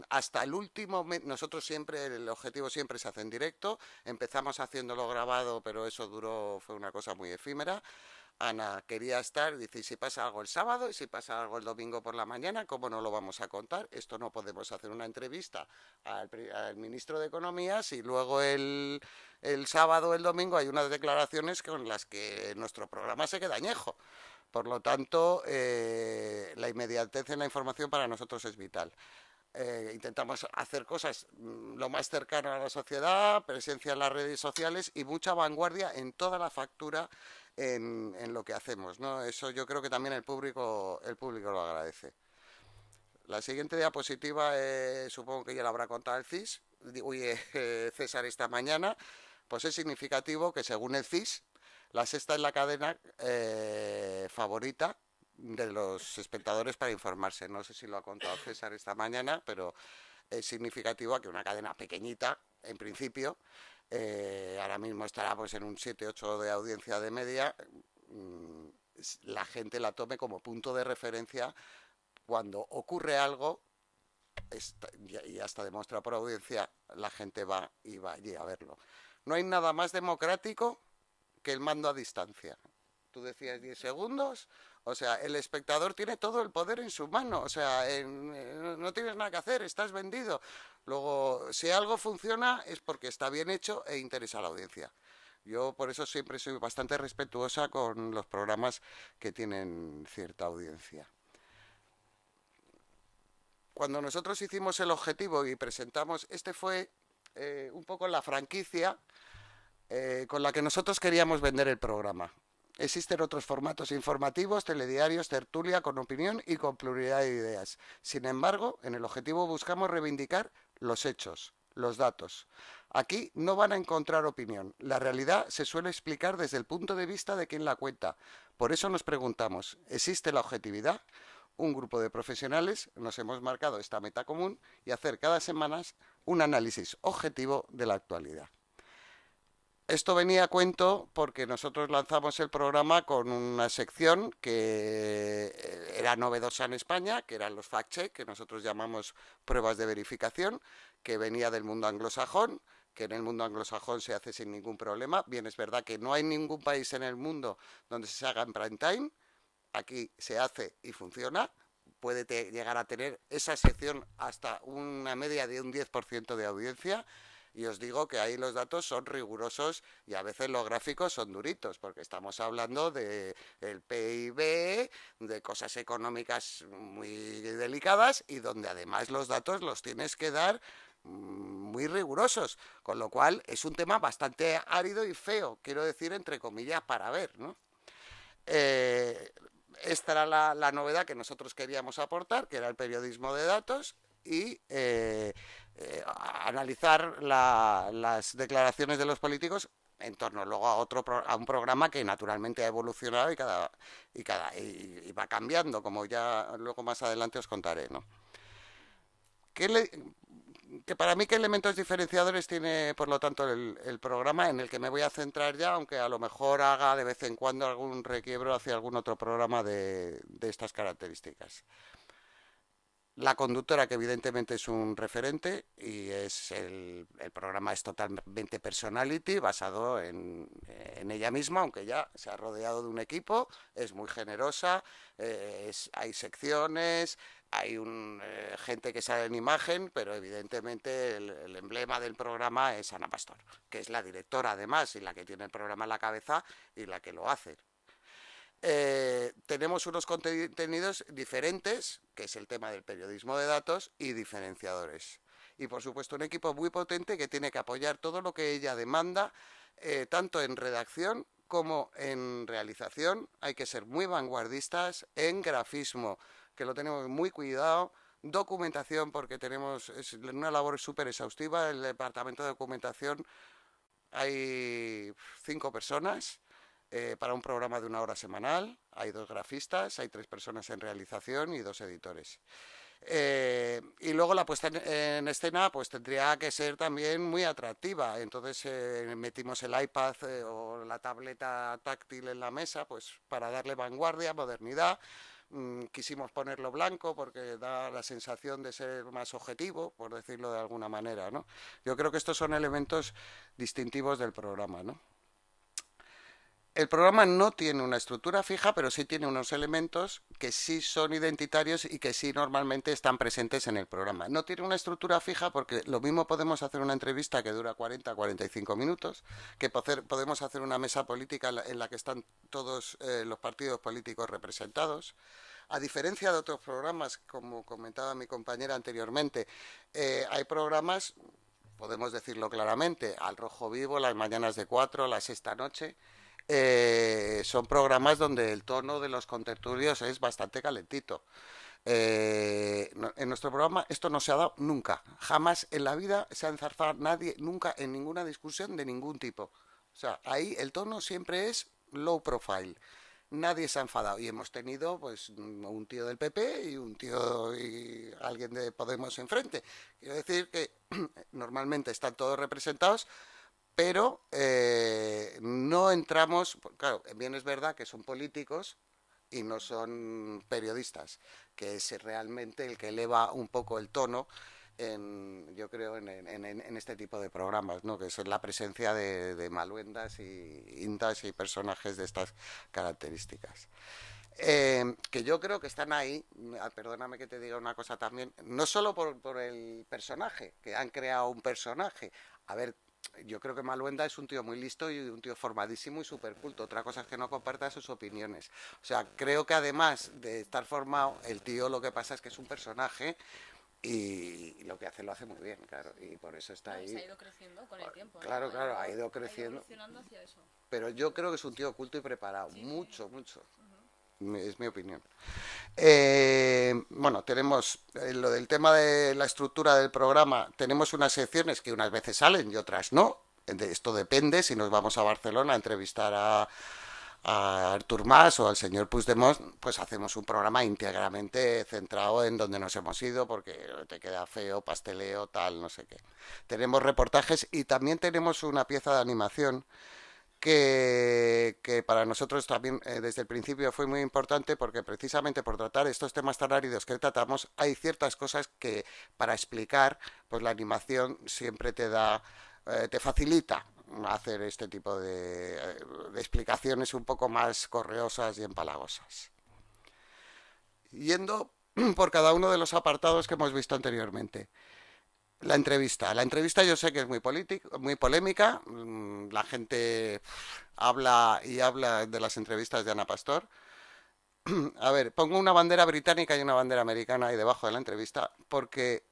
hasta el último, nosotros siempre, el objetivo siempre se hace en directo, empezamos haciéndolo grabado, pero eso fue una cosa muy efímera. Ana quería estar, dice, y si pasa algo el sábado, y si pasa algo el domingo por la mañana, ¿cómo no lo vamos a contar? Esto no podemos hacer una entrevista al ministro de Economía si luego el sábado o el domingo hay unas declaraciones con las que nuestro programa se queda añejo. Por lo tanto, la inmediatez en la información para nosotros es vital. Intentamos hacer cosas lo más cercano a la sociedad, presencia en las redes sociales y mucha vanguardia en toda la factura en lo que hacemos, ¿no? Eso yo creo que también el público lo agradece. La siguiente diapositiva, supongo que ya la habrá contado el CIS, César esta mañana, pues es significativo que según el CIS, La Sexta es la cadena favorita de los espectadores para informarse. No sé si lo ha contado César esta mañana, pero es significativo que una cadena pequeñita, en principio, ahora mismo estará pues en un 7-8 de audiencia de media, la gente la tome como punto de referencia cuando ocurre algo, y hasta demuestra por audiencia, la gente va allí a verlo. No hay nada más democrático que el mando a distancia. Tú decías 10 segundos, o sea, el espectador tiene todo el poder en su mano, o sea, no tienes nada que hacer, estás vendido. Luego, si algo funciona es porque está bien hecho e interesa a la audiencia. Yo por eso siempre soy bastante respetuosa con los programas que tienen cierta audiencia. Cuando nosotros hicimos El Objetivo y presentamos, fue un poco la franquicia con la que nosotros queríamos vender el programa. Existen otros formatos informativos, telediarios, tertulia, con opinión y con pluralidad de ideas. Sin embargo, en El Objetivo buscamos reivindicar los hechos, los datos. Aquí no van a encontrar opinión. La realidad se suele explicar desde el punto de vista de quien la cuenta. Por eso nos preguntamos, ¿existe la objetividad? Un grupo de profesionales nos hemos marcado esta meta común y hacer cada semana un análisis objetivo de la actualidad. Esto venía a cuento porque nosotros lanzamos el programa con una sección que era novedosa en España, que eran los fact-check, que nosotros llamamos pruebas de verificación, que venía del mundo anglosajón, que en el mundo anglosajón se hace sin ningún problema. Bien, es verdad que no hay ningún país en el mundo donde se haga en prime time, aquí se hace y funciona. Puede llegar a tener esa sección hasta una media de un 10% de audiencia. Y os digo que ahí los datos son rigurosos y a veces los gráficos son duritos, porque estamos hablando del PIB, de cosas económicas muy delicadas y donde además los datos los tienes que dar muy rigurosos, con lo cual es un tema bastante árido y feo, quiero decir, entre comillas, para ver, ¿no? Esta era la novedad que nosotros queríamos aportar, que era el periodismo de datos y analizar las declaraciones de los políticos en torno luego a un programa que naturalmente ha evolucionado y va cambiando, como ya luego más adelante os contaré, ¿no? Que para mí, ¿qué elementos diferenciadores tiene, por lo tanto, el programa en el que me voy a centrar ya, aunque a lo mejor haga de vez en cuando algún requiebro hacia algún otro programa de estas características? La conductora, que evidentemente es un referente, y el programa es totalmente personality, basado en ella misma, aunque ya se ha rodeado de un equipo, es muy generosa, hay secciones, hay gente que sale en imagen, pero evidentemente el emblema del programa es Ana Pastor, que es la directora además, y la que tiene el programa en la cabeza y la que lo hace. Tenemos unos contenidos diferentes, que es el tema del periodismo de datos, y diferenciadores. Y por supuesto un equipo muy potente que tiene que apoyar todo lo que ella demanda, tanto en redacción como en realización. Hay que ser muy vanguardistas en grafismo, que lo tenemos muy cuidado, documentación, porque es una labor súper exhaustiva. En el departamento de documentación hay 5 personas, para un programa de 1 hora semanal, hay 2 grafistas, hay 3 personas en realización y 2 editores. Y luego la puesta en escena pues tendría que ser también muy atractiva, entonces metimos el iPad o la tableta táctil en la mesa pues para darle vanguardia, modernidad. Quisimos ponerlo blanco porque da la sensación de ser más objetivo, por decirlo de alguna manera, ¿no? Yo creo que estos son elementos distintivos del programa, ¿no? El programa no tiene una estructura fija, pero sí tiene unos elementos que sí son identitarios y que sí normalmente están presentes en el programa. No tiene una estructura fija porque lo mismo podemos hacer una entrevista que dura 40-45 minutos, que podemos hacer una mesa política en la que están todos los partidos políticos representados. A diferencia de otros programas, como comentaba mi compañera anteriormente, hay programas, podemos decirlo claramente, Al Rojo Vivo, Las Mañanas de 4, La Sexta Noche. Son programas donde el tono de los contertulios es bastante calentito. En nuestro programa esto no se ha dado nunca, jamás en la vida se ha enzarzado nadie, nunca en ninguna discusión de ningún tipo. O sea, ahí el tono siempre es low profile, nadie se ha enfadado y hemos tenido pues un tío del PP y un tío y alguien de Podemos enfrente. Quiero decir que normalmente están todos representados, pero no entramos, claro, bien es verdad que son políticos y no son periodistas, que es realmente el que eleva un poco el tono, yo creo, en este tipo de programas, ¿no? Que es la presencia de maluendas y indas y personajes de estas características. Que yo creo que están ahí, perdóname que te diga una cosa también, no solo por el personaje, que han creado un personaje, a ver, yo creo que Maluenda es un tío muy listo y un tío formadísimo y súper culto. Otra cosa es que no comparta sus opiniones. O sea, creo que además de estar formado, el tío lo que pasa es que es un personaje y lo que hace lo hace muy bien, claro. Y por eso está ahí. Se ha ido creciendo con el tiempo. Claro, claro, ha ido creciendo. Hacia eso. Pero yo creo que es un tío culto y preparado. Sí, mucho, mucho. Es mi opinión. Bueno, tenemos lo del tema de la estructura del programa. Tenemos unas secciones que unas veces salen y otras no. Esto depende. Si nos vamos a Barcelona a entrevistar a Artur Mas o al señor Puigdemont, pues hacemos un programa íntegramente centrado en donde nos hemos ido porque te queda feo, pasteleo, tal, no sé qué. Tenemos reportajes y también tenemos una pieza de animación que para nosotros también desde el principio fue muy importante porque precisamente por tratar estos temas tan áridos que tratamos hay ciertas cosas que para explicar pues la animación siempre te facilita hacer este tipo de explicaciones un poco más correosas y empalagosas. Yendo por cada uno de los apartados que hemos visto anteriormente. La entrevista yo sé que es muy polémica, la gente habla y habla de las entrevistas de Ana Pastor. A ver, pongo una bandera británica y una bandera americana ahí debajo de la entrevista, porque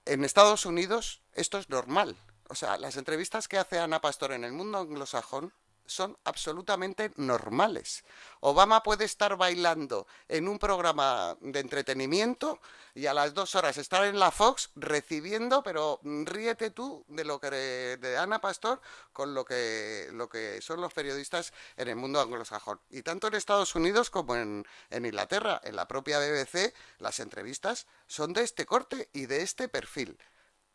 en Estados Unidos esto es normal. O sea, las entrevistas que hace Ana Pastor en el mundo anglosajón son absolutamente normales. Obama puede estar bailando en un programa de entretenimiento y a las 2 horas estar en la Fox recibiendo, pero ríete tú de lo que de Ana Pastor con lo que son los periodistas en el mundo anglosajón. Y tanto en Estados Unidos como en Inglaterra, en la propia BBC, las entrevistas son de este corte y de este perfil.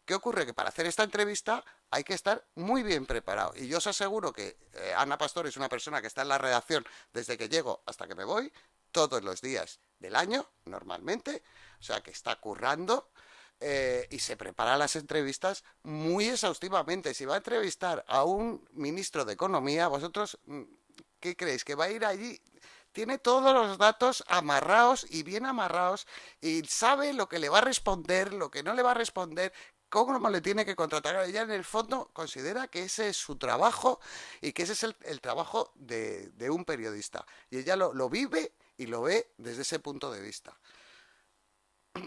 ¿Qué ocurre? Que para hacer esta entrevista hay que estar muy bien preparado. Y yo os aseguro que Ana Pastor es una persona que está en la redacción desde que llego hasta que me voy, todos los días del año, normalmente. O sea, que está currando y se prepara las entrevistas muy exhaustivamente. Si va a entrevistar a un ministro de Economía, vosotros, ¿qué creéis? ¿Que va a ir allí? Tiene todos los datos amarrados y bien amarrados y sabe lo que le va a responder, lo que no le va a responder, cómo le tiene que contratar. Ella en el fondo considera que ese es su trabajo y que ese es el trabajo de un periodista. Y ella lo vive y lo ve desde ese punto de vista.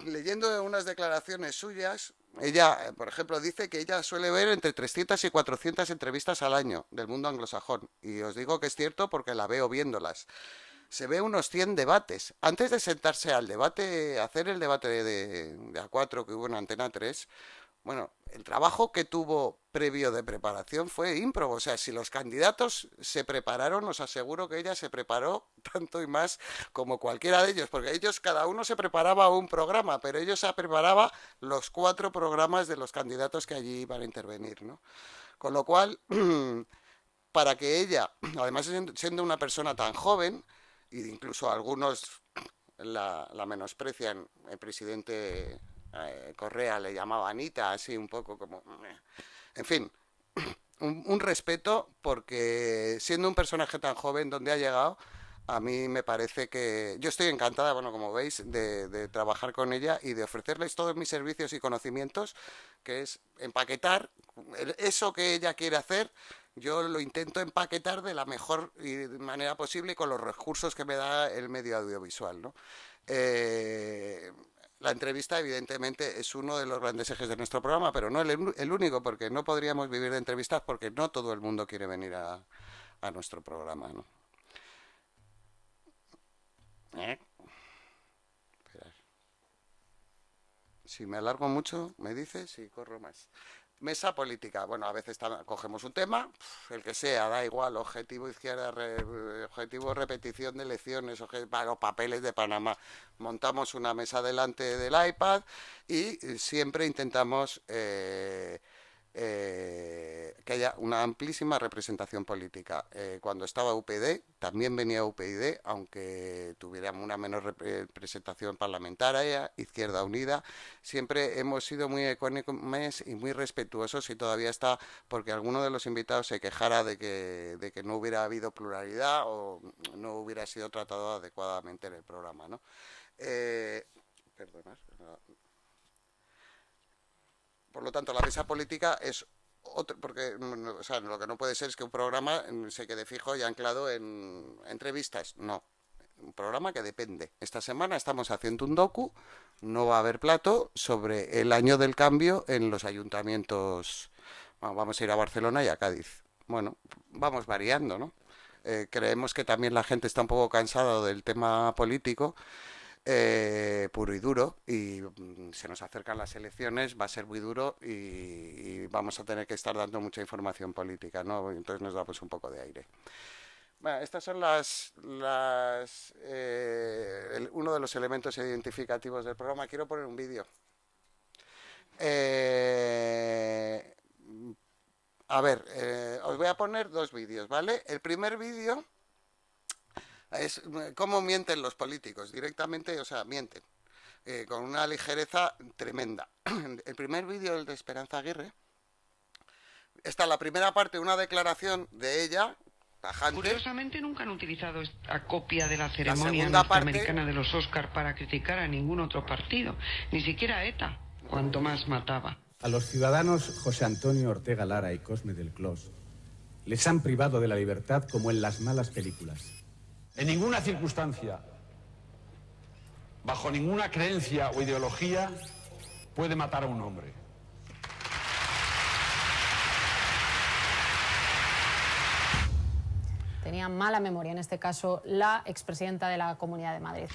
Leyendo unas declaraciones suyas, ella, por ejemplo, dice que ella suele ver entre 300 y 400 entrevistas al año del mundo anglosajón. Y os digo que es cierto porque la veo viéndolas. Se ve unos 100 debates. Antes de sentarse al debate, hacer el debate de A4 que hubo en Antena 3, bueno, el trabajo que tuvo previo de preparación fue ímprobo. O sea, si los candidatos se prepararon, os aseguro que ella se preparó tanto y más como cualquiera de ellos, porque ellos, cada uno se preparaba un programa, pero ellos se preparaba los 4 programas de los candidatos que allí iban a intervenir, ¿no? Con lo cual, para que ella, además siendo una persona tan joven, e incluso algunos la menosprecian, el presidente Correa le llamaba Anita, así un poco como... En fin, un respeto, porque siendo un personaje tan joven, donde ha llegado, a mí me parece que... Yo estoy encantada, bueno, como veis, de trabajar con ella y de ofrecerles todos mis servicios y conocimientos, que es empaquetar eso que ella quiere hacer. Yo lo intento empaquetar de la mejor manera posible con los recursos que me da el medio audiovisual, ¿no? La entrevista, evidentemente, es uno de los grandes ejes de nuestro programa, pero no el único, porque no podríamos vivir de entrevistas, porque no todo el mundo quiere venir a nuestro programa, ¿no? Esperad. Si me alargo mucho, me dices, si corro más. Mesa política. Bueno, a veces cogemos un tema, el que sea, da igual, objetivo izquierda, objetivo repetición de elecciones, los papeles de Panamá. Montamos una mesa delante del iPad y siempre intentamos que haya una amplísima representación política. Cuando estaba UPyD, también venía UPyD, aunque tuviéramos una menor representación parlamentaria, Izquierda Unida. Siempre hemos sido muy ecuánimes y muy respetuosos, y todavía está, porque alguno de los invitados se quejara de que no hubiera habido pluralidad o no hubiera sido tratado adecuadamente en el programa, ¿no? Perdonad. Por lo tanto, la mesa política es otro, porque o sea, lo que no puede ser es que un programa se quede fijo y anclado en entrevistas. No, un programa que depende. Esta semana estamos haciendo un docu, no va a haber plato, sobre el año del cambio en los ayuntamientos. Bueno, vamos a ir a Barcelona y a Cádiz. Bueno, vamos variando, ¿no? Creemos que también la gente está un poco cansada del tema político, puro y duro, y se nos acercan las elecciones, va a ser muy duro y vamos a tener que estar dando mucha información política, ¿no? Entonces nos damos un poco de aire. Bueno, estas son uno de los elementos identificativos del programa. Quiero poner un vídeo. A ver, os voy a poner 2 vídeos, ¿vale? El primer vídeo es cómo mienten los políticos, directamente, o sea, mienten, con una ligereza tremenda. El primer vídeo, el de Esperanza Aguirre, está la primera parte, una declaración de ella, tajante. Curiosamente nunca han utilizado esta copia de la ceremonia norteamericana de los Oscars para criticar a ningún otro partido, ni siquiera a ETA. cuanto más mataba. A los ciudadanos José Antonio Ortega Lara y Cosme del Clos les han privado de la libertad como en las malas películas. En ninguna circunstancia, bajo ninguna creencia o ideología, puede matar a un hombre. Tenía mala memoria, en este caso, la expresidenta de la Comunidad de Madrid.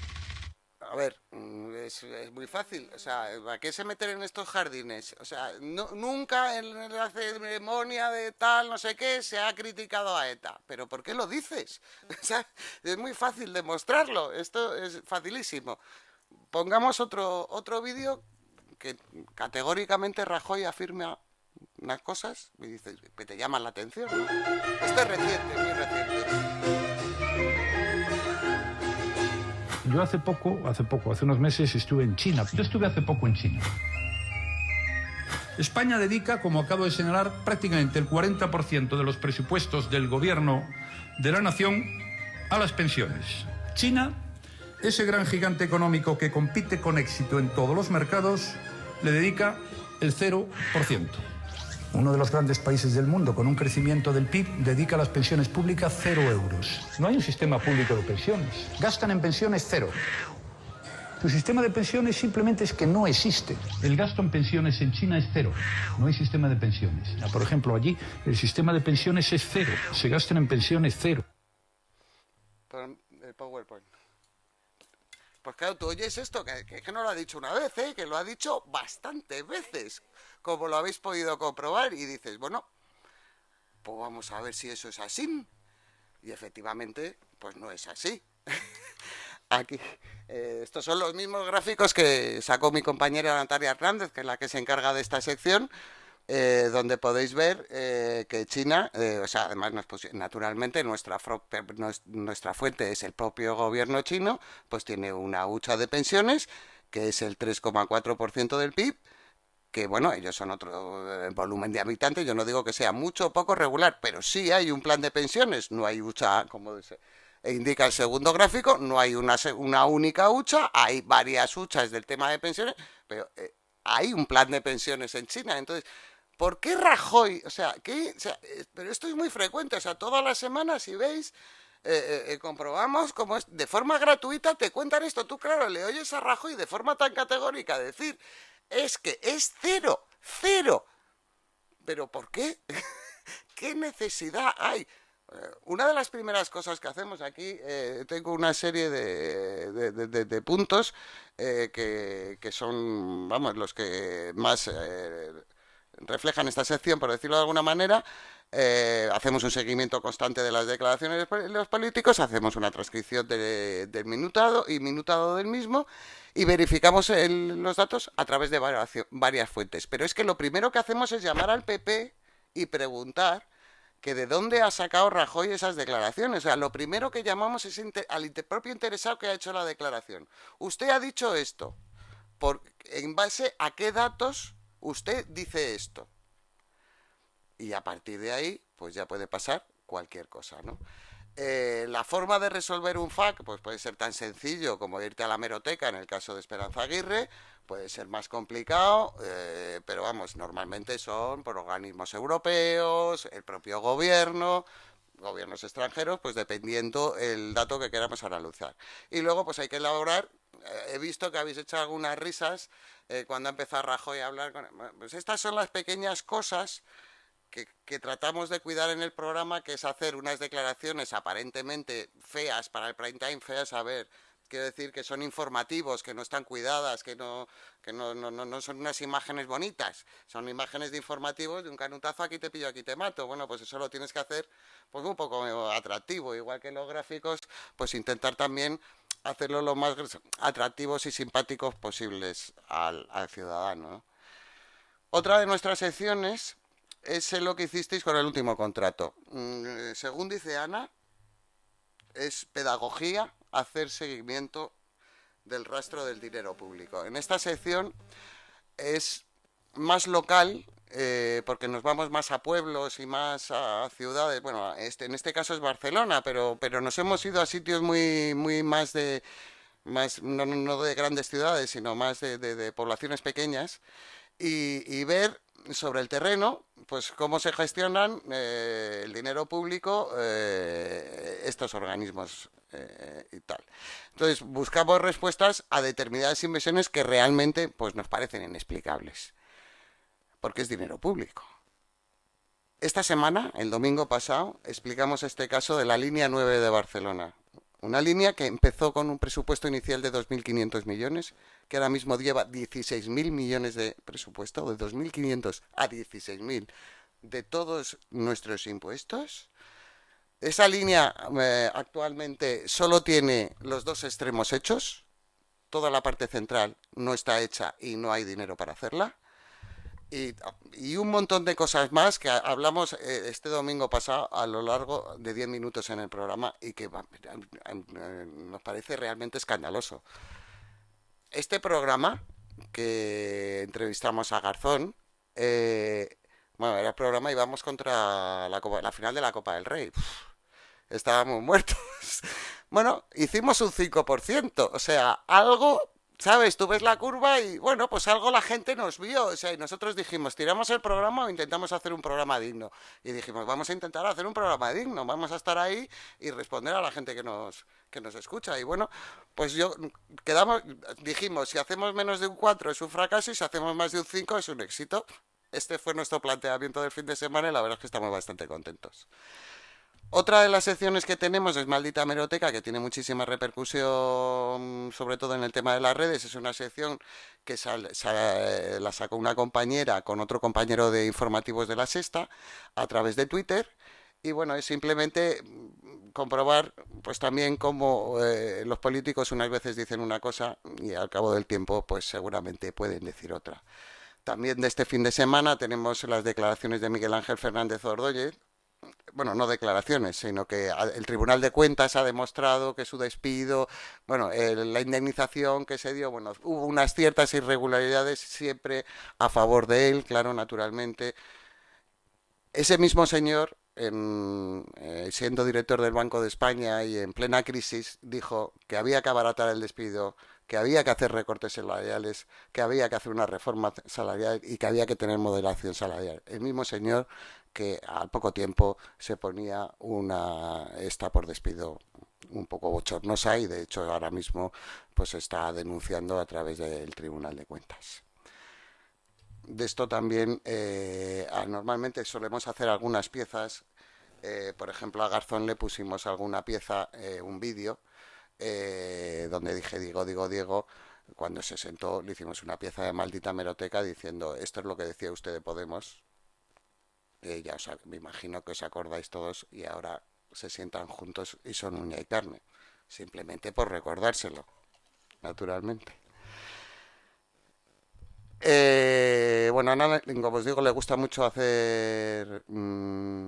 A ver, es muy fácil. O sea, ¿a qué se meter en estos jardines? O sea, nunca en la ceremonia de tal, no sé qué, se ha criticado a ETA. ¿Pero por qué lo dices? O sea, es muy fácil demostrarlo. Esto es facilísimo. Pongamos otro vídeo que categóricamente Rajoy afirma unas cosas y dices, que te llaman la atención, ¿no? Esto es reciente, muy reciente. Yo hace unos meses estuve en China. Yo estuve hace poco en China. España dedica, como acabo de señalar, prácticamente el 40% de los presupuestos del gobierno de la nación a las pensiones. China, ese gran gigante económico que compite con éxito en todos los mercados, le dedica el 0%. Uno de los grandes países del mundo con un crecimiento del PIB dedica a las pensiones públicas 0 euros. No hay un sistema público de pensiones. Gastan en pensiones 0. Su sistema de pensiones simplemente es que no existe. El gasto en pensiones en China es 0. No hay sistema de pensiones. Por ejemplo, allí el sistema de pensiones es 0. Se gastan en pensiones 0. El PowerPoint. Pues claro, tú oyes esto, que no lo ha dicho una vez, que lo ha dicho bastantes veces, como lo habéis podido comprobar, y dices, bueno, pues vamos a ver si eso es así. Y efectivamente, pues no es así. Aquí, estos son los mismos gráficos que sacó mi compañera Natalia Hernández, que es la que se encarga de esta sección, donde podéis ver que China, o sea, además naturalmente nuestra fuente es el propio gobierno chino, pues tiene una hucha de pensiones que es el 3,4% del PIB, que bueno, ellos son otro volumen de habitantes, yo no digo que sea mucho o poco regular, pero sí hay un plan de pensiones, no hay hucha, como indica el segundo gráfico, no hay una única hucha, hay varias huchas del tema de pensiones, pero hay un plan de pensiones en China. Entonces, ¿por qué Rajoy? Pero esto es muy frecuente, o sea, todas las semanas, si veis, comprobamos cómo es, de forma gratuita te cuentan esto. Tú, claro, le oyes a Rajoy de forma tan categórica decir, es que es 0. ¿Pero por qué? ¿Qué necesidad hay? Una de las primeras cosas que hacemos aquí, tengo una serie de puntos que son, vamos, los que más reflejan esta sección, por decirlo de alguna manera. Hacemos un seguimiento constante de las declaraciones de los políticos, hacemos una transcripción del minutado del mismo y verificamos los datos a través de varias fuentes. Pero es que lo primero que hacemos es llamar al PP y preguntar que de dónde ha sacado Rajoy esas declaraciones. O sea, lo primero que llamamos es al propio interesado que ha hecho la declaración. Usted ha dicho esto, ¿en base a qué datos usted dice esto? Y a partir de ahí, pues ya puede pasar cualquier cosa, ¿no? La forma de resolver un FAQ pues puede ser tan sencillo como irte a la hemeroteca, en el caso de Esperanza Aguirre, puede ser más complicado, pero vamos, normalmente son por organismos europeos, el propio gobierno, gobiernos extranjeros, pues dependiendo el dato que queramos analizar. Y luego pues hay que elaborar, he visto que habéis hecho algunas risas cuando ha empezado Rajoy a hablar pues estas son las pequeñas cosas que tratamos de cuidar en el programa, que es hacer unas declaraciones aparentemente feas para el prime time, feas, a ver, quiero decir que son informativos, que no están cuidadas, que no son unas imágenes bonitas, son imágenes de informativos de un canutazo, aquí te pillo, aquí te mato. Bueno, pues eso lo tienes que hacer pues un poco atractivo, igual que los gráficos, pues intentar también hacerlo lo más atractivos y simpáticos posibles al ciudadano, ¿no? Otra de nuestras secciones es lo que hicisteis con el último contrato. Según dice Ana, es pedagogía, hacer seguimiento del rastro del dinero público. En esta sección es más local, porque nos vamos más a pueblos y más a ciudades. Bueno, en este caso es Barcelona, pero nos hemos ido a sitios muy más de no de grandes ciudades, sino más de poblaciones pequeñas, y ver sobre el terreno pues cómo se gestionan el dinero público estos organismos y tal. Entonces buscamos respuestas a determinadas inversiones que realmente pues nos parecen inexplicables, porque es dinero público. Esta semana, el domingo pasado, explicamos este caso de la línea 9 de Barcelona. Una línea que empezó con un presupuesto inicial de 2.500 millones, que ahora mismo lleva 16.000 millones de presupuesto, de 2.500 a 16.000 de todos nuestros impuestos. Esa línea actualmente solo tiene los dos extremos hechos, toda la parte central no está hecha y no hay dinero para hacerla. Y un montón de cosas más que hablamos este domingo pasado a lo largo de 10 minutos en el programa y que nos parece realmente escandaloso. Este programa, que entrevistamos a Garzón, bueno, era el programa, íbamos contra la final de la Copa del Rey. Estábamos muertos. Bueno, hicimos un 5%, o sea, algo... ¿Sabes? Tú ves la curva y, bueno, pues algo la gente nos vio. O sea, y nosotros dijimos, ¿tiramos el programa o intentamos hacer un programa digno? Y dijimos, vamos a intentar hacer un programa digno, vamos a estar ahí y responder a la gente que nos escucha. Y bueno, pues dijimos, si hacemos menos de un 4 es un fracaso y si hacemos más de un 5 es un éxito. Este fue nuestro planteamiento del fin de semana y la verdad es que estamos bastante contentos. Otra de las secciones que tenemos es Maldita Hemeroteca, que tiene muchísima repercusión, sobre todo en el tema de las redes. Es una sección que la sacó una compañera con otro compañero de informativos de La Sexta a través de Twitter. Y bueno, es simplemente comprobar pues también cómo los políticos unas veces dicen una cosa y al cabo del tiempo pues seguramente pueden decir otra. También de este fin de semana tenemos las declaraciones de Miguel Ángel Fernández Ordóñez. Bueno, no declaraciones, sino que el Tribunal de Cuentas ha demostrado que su despido, bueno, la indemnización que se dio, bueno, hubo unas ciertas irregularidades siempre a favor de él, claro, naturalmente. Ese mismo señor, siendo director del Banco de España y en plena crisis, dijo que había que abaratar el despido, que había que hacer recortes salariales, que había que hacer una reforma salarial y que había que tener moderación salarial. El mismo señor que al poco tiempo se ponía una por despido un poco bochornosa y de hecho ahora mismo pues está denunciando a través del Tribunal de Cuentas. De esto también normalmente solemos hacer algunas piezas, por ejemplo a Garzón le pusimos alguna pieza, un vídeo, donde dije Diego, cuando se sentó le hicimos una pieza de Maldita Hemeroteca diciendo esto es lo que decía usted de Podemos. Ya me imagino que os acordáis todos y ahora se sientan juntos y son uña y carne, simplemente por recordárselo, naturalmente. Bueno, a Ana, como os digo, le gusta mucho hacer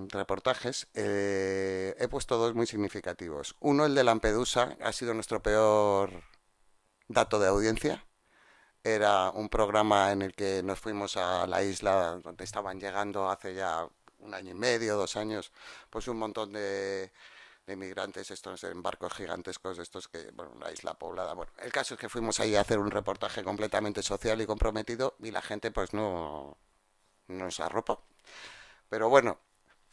reportajes. He puesto dos muy significativos. Uno, el de Lampedusa, ha sido nuestro peor dato de audiencia. Era un programa en el que nos fuimos a la isla donde estaban llegando hace ya 1 año y medio, 2 años, pues un montón de inmigrantes, estos en barcos gigantescos, estos que, bueno, una isla poblada. Bueno, el caso es que fuimos ahí a hacer un reportaje completamente social y comprometido y la gente pues no nos arropó. Pero bueno,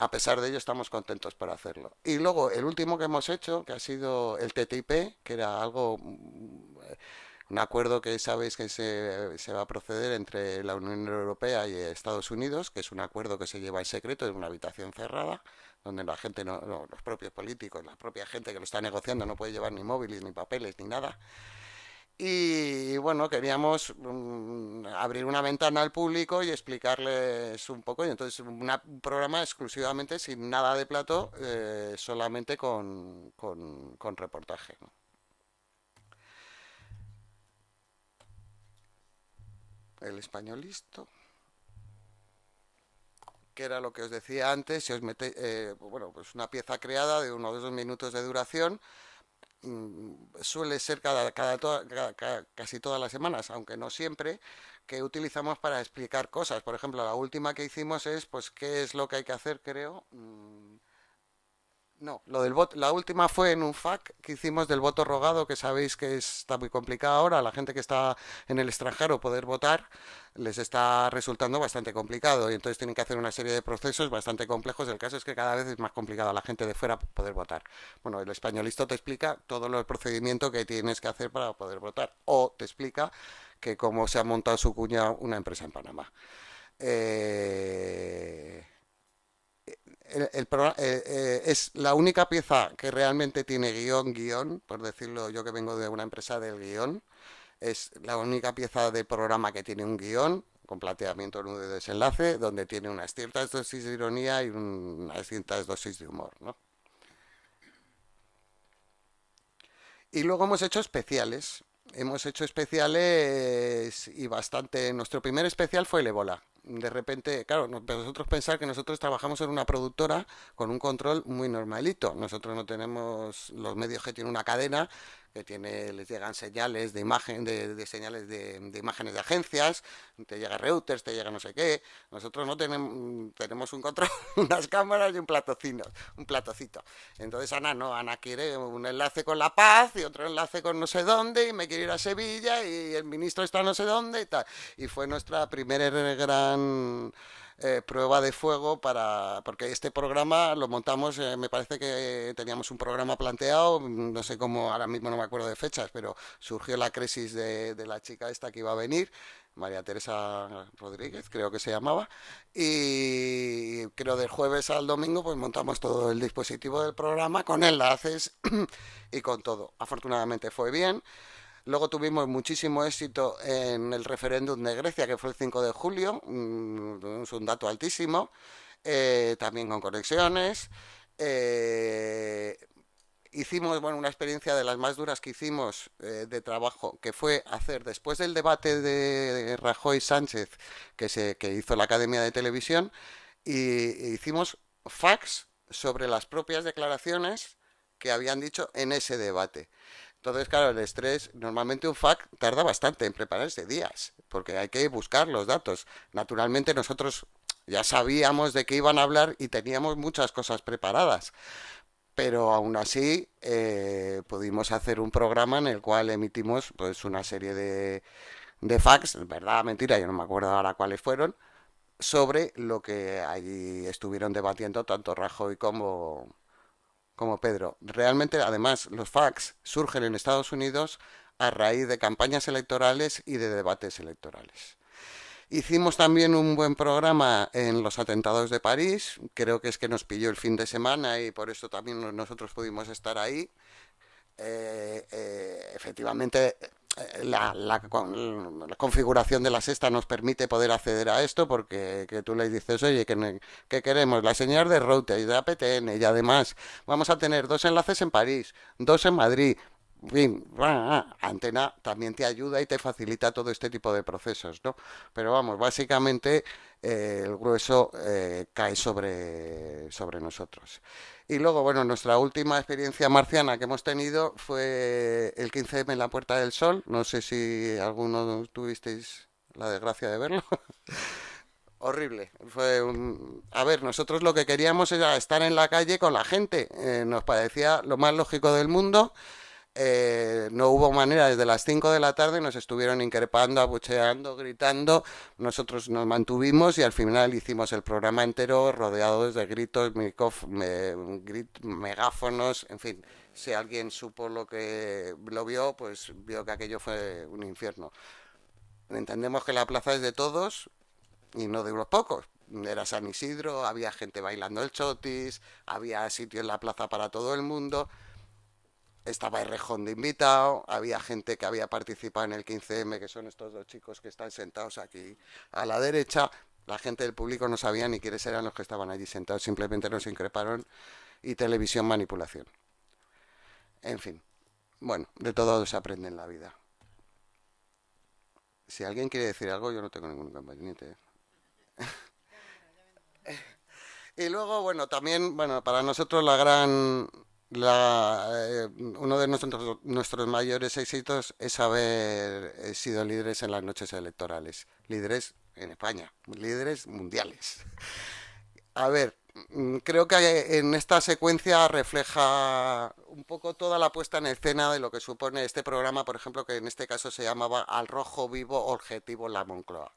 a pesar de ello estamos contentos por hacerlo. Y luego el último que hemos hecho, que ha sido el TTIP, que era algo... un acuerdo que sabéis que se va a proceder entre la Unión Europea y Estados Unidos, que es un acuerdo que se lleva en secreto en una habitación cerrada, donde la gente, los propios políticos, la propia gente que lo está negociando no puede llevar ni móviles, ni papeles, ni nada. Y bueno, queríamos abrir una ventana al público y explicarles un poco. Y entonces un programa exclusivamente sin nada de plató, solamente con reportaje, ¿no? El españolisto, que era lo que os decía antes, si os metéis, bueno, pues una pieza creada de 1 o 2 minutos de duración, suele ser casi todas las semanas, aunque no siempre, que utilizamos para explicar cosas. Por ejemplo, la última que hicimos es, pues, qué es lo que hay que hacer, creo, No, lo del voto, la última fue en un FAQ que hicimos del voto rogado, que sabéis que está muy complicado ahora. La gente que está en el extranjero poder votar les está resultando bastante complicado y entonces tienen que hacer una serie de procesos bastante complejos. El caso es que cada vez es más complicado a la gente de fuera poder votar. Bueno, el Españolisto te explica todo el procedimiento que tienes que hacer para poder votar o te explica que cómo se ha montado su cuña una empresa en Panamá. Es la única pieza que realmente tiene guión, por decirlo yo que vengo de una empresa del guión, es la única pieza de programa que tiene un guión con planteamiento, nudo y desenlace, donde tiene unas ciertas dosis de ironía y unas ciertas dosis de humor, ¿no? Y luego hemos hecho especiales y bastante. Nuestro primer especial fue el ébola. De repente, claro, nosotros pensar que nosotros trabajamos en una productora con un control muy normalito. Nosotros no tenemos los medios que tiene una cadena, les llegan señales de imagen, de señales de imágenes de agencias, te llega Reuters, te llega no sé qué. Nosotros no tenemos un control, unas cámaras y un platocito. Entonces Ana quiere un enlace con La Paz y otro enlace con no sé dónde, y me quiere ir a Sevilla y el ministro está no sé dónde y tal. Y fue nuestra primera gran prueba de fuego porque este programa lo montamos, me parece que teníamos un programa planteado, no sé cómo, ahora mismo no me acuerdo de fechas, pero surgió la crisis de la chica esta que iba a venir, María Teresa Rodríguez, creo que se llamaba, y creo del jueves al domingo pues montamos todo el dispositivo del programa con enlaces y con todo. Afortunadamente fue bien. Luego tuvimos muchísimo éxito en el referéndum de Grecia, que fue el 5 de julio, es un dato altísimo, también con conexiones. Hicimos una experiencia de las más duras que hicimos de trabajo, que fue hacer, después del debate de Rajoy-Sánchez que hizo la Academia de Televisión, y hicimos fax sobre las propias declaraciones que habían dicho en ese debate. Entonces, claro, el estrés, normalmente un FAQ tarda bastante en prepararse, días, porque hay que buscar los datos. Naturalmente nosotros ya sabíamos de qué iban a hablar y teníamos muchas cosas preparadas, pero aún así pudimos hacer un programa en el cual emitimos pues una serie de FAQs, verdad, mentira, yo no me acuerdo ahora cuáles fueron, sobre lo que allí estuvieron debatiendo tanto Rajoy como Pedro. Realmente, además, los FAQs surgen en Estados Unidos a raíz de campañas electorales y de debates electorales. Hicimos también un buen programa en los atentados de París, creo que es que nos pilló el fin de semana y por eso también nosotros pudimos estar ahí. Efectivamente, la configuración de la sexta nos permite poder acceder a esto porque que tú le dices, oye, que queremos la señal de Reuters y de APTN y además vamos a tener 2 enlaces en París, 2 en Madrid. En fin, Antena también te ayuda y te facilita todo este tipo de procesos, ¿no? Pero vamos, básicamente el grueso cae sobre nosotros. Y luego, nuestra última experiencia marciana que hemos tenido fue el 15M en la Puerta del Sol. No sé si alguno tuvisteis la desgracia de verlo. Horrible. A ver, nosotros lo que queríamos era estar en la calle con la gente. Nos parecía lo más lógico del mundo. No hubo manera, desde las 5 de la tarde nos estuvieron increpando, abucheando, gritando. Nosotros nos mantuvimos y al final hicimos el programa entero rodeados de gritos, megáfonos, en fin. Si alguien supo lo vio, pues vio que aquello fue un infierno. Entendemos que la plaza es de todos y no de unos pocos. Era San Isidro, había gente bailando el chotis, había sitio en la plaza para todo el mundo. Estaba Errejón de invitado, había gente que había participado en el 15M, que son estos 2 chicos que están sentados aquí a la derecha. La gente del público no sabía ni quiénes eran los que estaban allí sentados, simplemente nos increparon y televisión manipulación. En fin, de todo se aprende en la vida. Si alguien quiere decir algo, yo no tengo ningún compañero. Y luego, también, para nosotros uno de nuestros mayores éxitos es haber sido líderes en las noches electorales, líderes en España, líderes mundiales. A ver, creo que en esta secuencia refleja un poco toda la puesta en escena de lo que supone este programa, por ejemplo, que en este caso se llamaba Al Rojo Vivo Objetivo La Moncloa.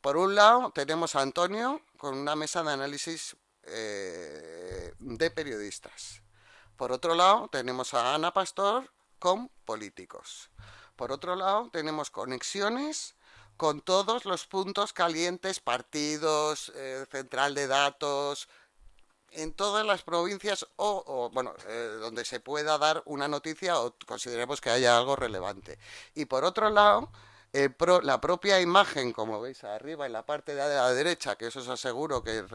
Por un lado tenemos a Antonio con una mesa de análisis de periodistas. Por otro lado tenemos a Ana Pastor con políticos. Por otro lado tenemos conexiones con todos los puntos calientes, partidos, central de datos, en todas las provincias donde se pueda dar una noticia o consideremos que haya algo relevante. Y por otro lado, la propia imagen, como veis arriba en la parte de la derecha, que eso os aseguro que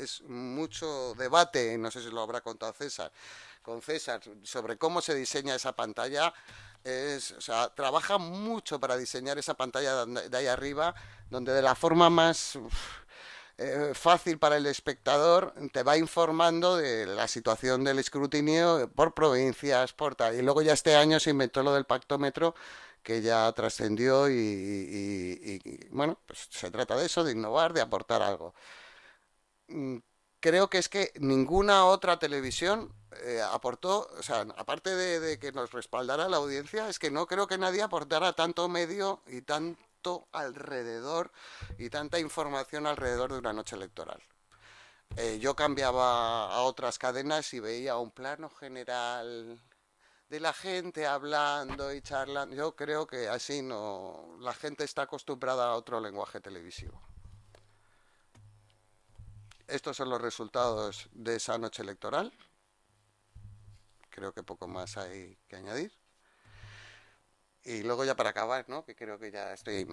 es mucho debate, no sé si lo habrá contado con César, sobre cómo se diseña esa pantalla. Trabaja mucho para diseñar esa pantalla de ahí arriba, donde de la forma más fácil para el espectador te va informando de la situación del escrutinio por provincias, por tal. Y luego ya este año se inventó lo del pactómetro, que ya trascendió y bueno, pues se trata de eso, de innovar, de aportar algo. Creo que es que ninguna otra televisión aportó, o sea, aparte de que nos respaldara la audiencia, es que no creo que nadie aportara tanto medio y tanto alrededor y tanta información alrededor de una noche electoral. Yo cambiaba a otras cadenas y veía un plano general de la gente hablando y charlando. Yo creo que así no, la gente está acostumbrada a otro lenguaje televisivo. Estos son los resultados de esa noche electoral. Creo que poco más hay que añadir. Y luego ya para acabar, ¿no? Que creo que ya estoy...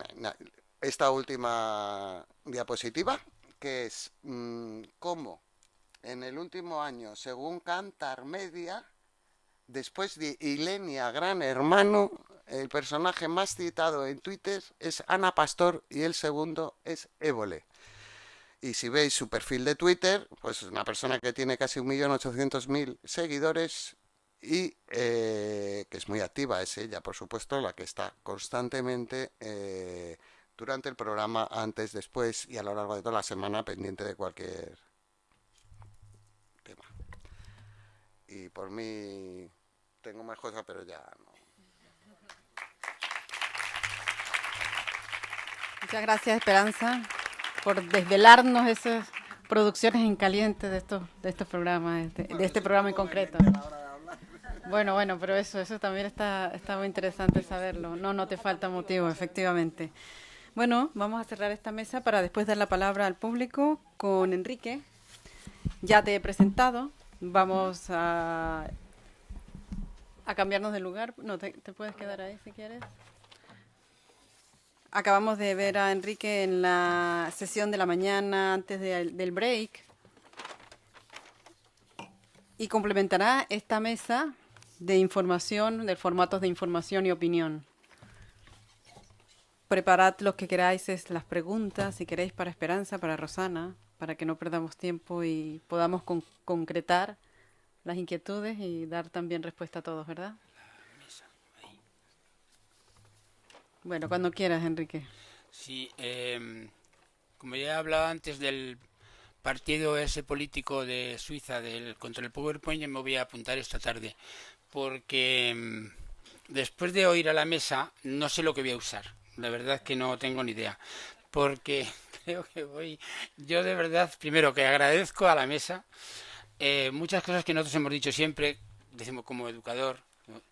Esta última diapositiva, que es cómo en el último año, según Kantar Media, después de Ilenia Gran Hermano, el personaje más citado en Twitter es Ana Pastor y el segundo es Évole. Y si veis su perfil de Twitter, pues es una persona que tiene casi 1.800.000 seguidores y que es muy activa, es ella, por supuesto, la que está constantemente durante el programa, antes, después y a lo largo de toda la semana pendiente de cualquier tema. Y por mí tengo más cosas, pero ya no. Muchas gracias, Esperanza, por desvelarnos esas producciones en caliente de estos programas, de este programa en concreto. Bueno, pero eso también está muy interesante saberlo. No te falta motivo, efectivamente. Bueno, vamos a cerrar esta mesa para después dar la palabra al público con Enrique. Ya te he presentado. Vamos a cambiarnos de lugar. No, te puedes quedar ahí si quieres. Acabamos de ver a Enrique en la sesión de la mañana antes del break. Y complementará esta mesa de información, de formatos de información y opinión. Preparad lo que queráis, las preguntas, si queréis, para Esperanza, para Rosana, para que no perdamos tiempo y podamos concretar las inquietudes y dar también respuesta a todos, ¿verdad? Bueno, cuando quieras, Enrique. Sí, como ya he hablado antes del partido ese político de Suiza contra el PowerPoint, ya me voy a apuntar esta tarde, porque después de oír a la mesa no sé lo que voy a usar. La verdad es que no tengo ni idea, porque creo que yo de verdad, primero que agradezco a la mesa muchas cosas que nosotros hemos dicho siempre, decimos como educador, ¿no?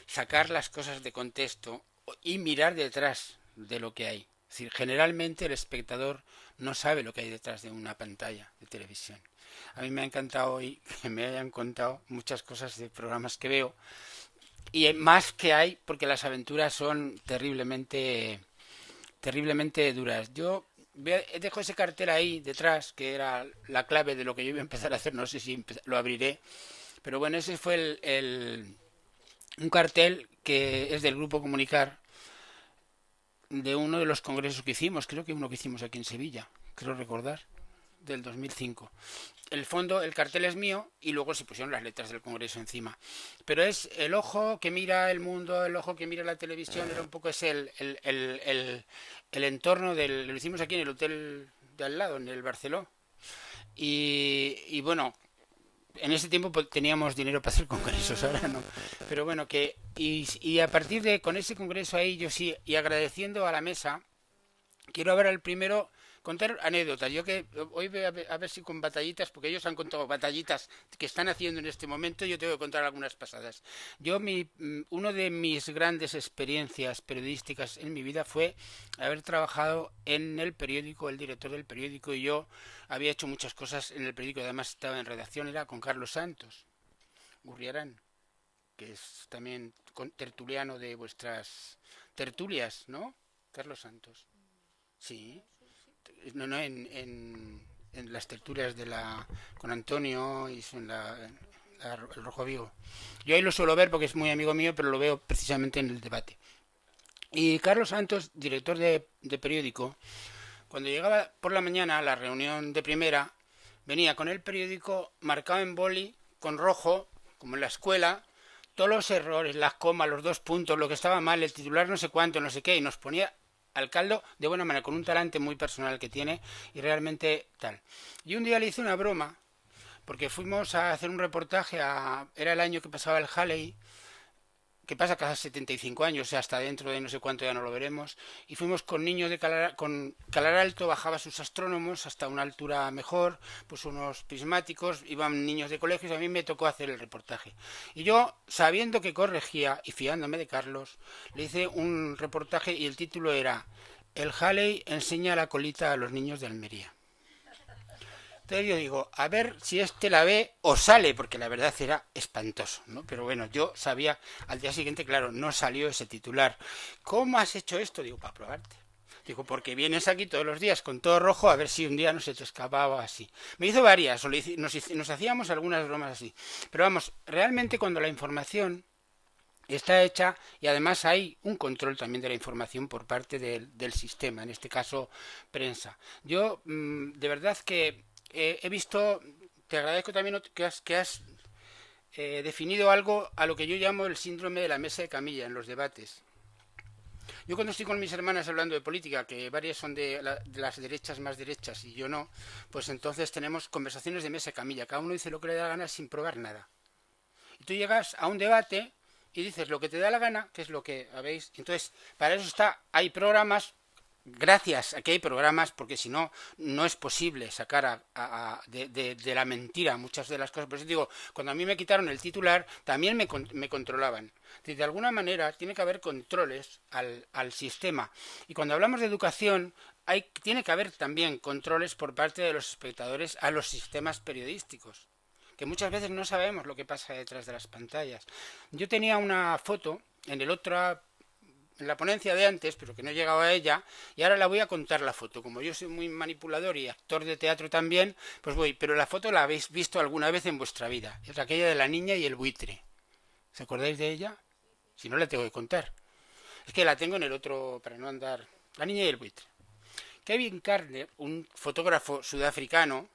Sacar las cosas de contexto y mirar detrás de lo que hay. Es decir, generalmente el espectador no sabe lo que hay detrás de una pantalla de televisión. A mí me ha encantado hoy que me hayan contado muchas cosas de programas que veo, y más que hay, porque las aventuras son terriblemente duras. Yo dejo ese cartel ahí detrás, que era la clave de lo que yo iba a empezar a hacer, no sé si lo abriré, pero bueno, ese fue un cartel que es del Grupo Comunicar, de uno de los congresos que hicimos, creo que uno que hicimos aquí en Sevilla, creo recordar, del 2005. El fondo, el cartel es mío y luego se pusieron las letras del congreso encima. Pero es el ojo que mira el mundo, el ojo que mira la televisión, era un poco el entorno lo hicimos aquí en el hotel de al lado, en el Barceló. Y bueno, en ese tiempo teníamos dinero para hacer congresos, ahora no. Pero bueno, y a partir de con ese congreso ahí, yo sí, y agradeciendo a la mesa, quiero ahora el primero contar anécdotas. Yo que hoy voy a ver si con batallitas, porque ellos han contado batallitas que están haciendo en este momento, yo tengo que contar algunas pasadas. Uno de mis grandes experiencias periodísticas en mi vida fue haber trabajado en el periódico, el director del periódico, y yo había hecho muchas cosas en el periódico, además estaba en redacción, era con Carlos Santos Gurriarán, que es también tertuliano de vuestras tertulias, ¿no? Carlos Santos. Sí. No, en las tertulias con Antonio y en el Rojo Vivo. Yo ahí lo suelo ver porque es muy amigo mío, pero lo veo precisamente en el debate. Y Carlos Santos, director de periódico, cuando llegaba por la mañana a la reunión de primera, venía con el periódico marcado en boli, con rojo, como en la escuela, todos los errores, las comas, los 2 puntos, lo que estaba mal, el titular no sé cuánto, no sé qué, y nos ponía al caldo de buena manera, con un talante muy personal que tiene y realmente tal. Y un día le hice una broma, porque fuimos a hacer un reportaje, era el año que pasaba el Halley, que pasa cada 75 años, o sea, hasta dentro de no sé cuánto ya no lo veremos, y fuimos con niños con Calar Alto, bajaba sus astrónomos hasta una altura mejor, pues unos prismáticos, iban niños de colegios, a mí me tocó hacer el reportaje. Y yo, sabiendo que corregía y fiándome de Carlos, le hice un reportaje y el título era "El Halley enseña la colita a los niños de Almería". Entonces yo digo, a ver si este la ve o sale, porque la verdad era espantoso, ¿no? Pero bueno, yo sabía, al día siguiente, claro, no salió ese titular. ¿Cómo has hecho esto? Digo, para probarte. Digo, porque vienes aquí todos los días con todo rojo, a ver si un día no se te escapaba así. Me hizo varias, nos hacíamos algunas bromas así. Pero vamos, realmente cuando la información está hecha y además hay un control también de la información por parte del sistema, en este caso prensa. Yo, de verdad que he visto, te agradezco también que has definido algo a lo que yo llamo el síndrome de la mesa de camilla en los debates. Yo cuando estoy con mis hermanas hablando de política, que varias son de las derechas más derechas y yo no, pues entonces tenemos conversaciones de mesa de camilla, cada uno dice lo que le da la gana sin probar nada. Y tú llegas a un debate y dices lo que te da la gana, que es lo que habéis. Entonces, para eso hay programas. Gracias a que hay programas, porque si no, no es posible sacar de la mentira muchas de las cosas. Por eso digo, cuando a mí me quitaron el titular, también me controlaban. De alguna manera tiene que haber controles al sistema. Y cuando hablamos de educación, tiene que haber también controles por parte de los espectadores a los sistemas periodísticos, que muchas veces no sabemos lo que pasa detrás de las pantallas. Yo tenía una foto en la ponencia de antes, pero que no he llegado a ella, y ahora la voy a contar la foto. Como yo soy muy manipulador y actor de teatro también, pues pero la foto la habéis visto alguna vez en vuestra vida. Es aquella de la niña y el buitre. ¿Os acordáis de ella? Si no, la tengo que contar. Es que la tengo en el otro, para no andar. La niña y el buitre. Kevin Carter, un fotógrafo sudafricano,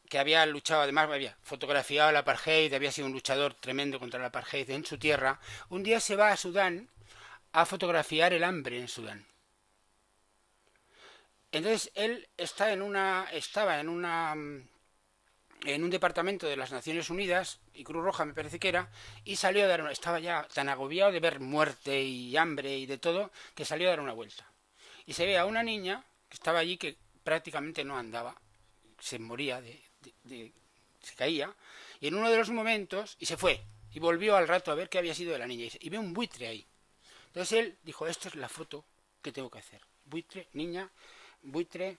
que había luchado, además había fotografiado el apartheid, había sido un luchador tremendo contra el apartheid en su tierra, un día se va a Sudán a fotografiar el hambre en Sudán. Entonces él estaba en un departamento de las Naciones Unidas, y Cruz Roja me parece que era, y salió a dar estaba ya tan agobiado de ver muerte y hambre y de todo, que salió a dar una vuelta. Y se ve a una niña que estaba allí que prácticamente no andaba, se moría, se caía, y en uno de los momentos, y se fue, y volvió al rato a ver qué había sido de la niña, y ve un buitre ahí. Entonces él dijo, esta es la foto que tengo que hacer. Buitre, niña, buitre,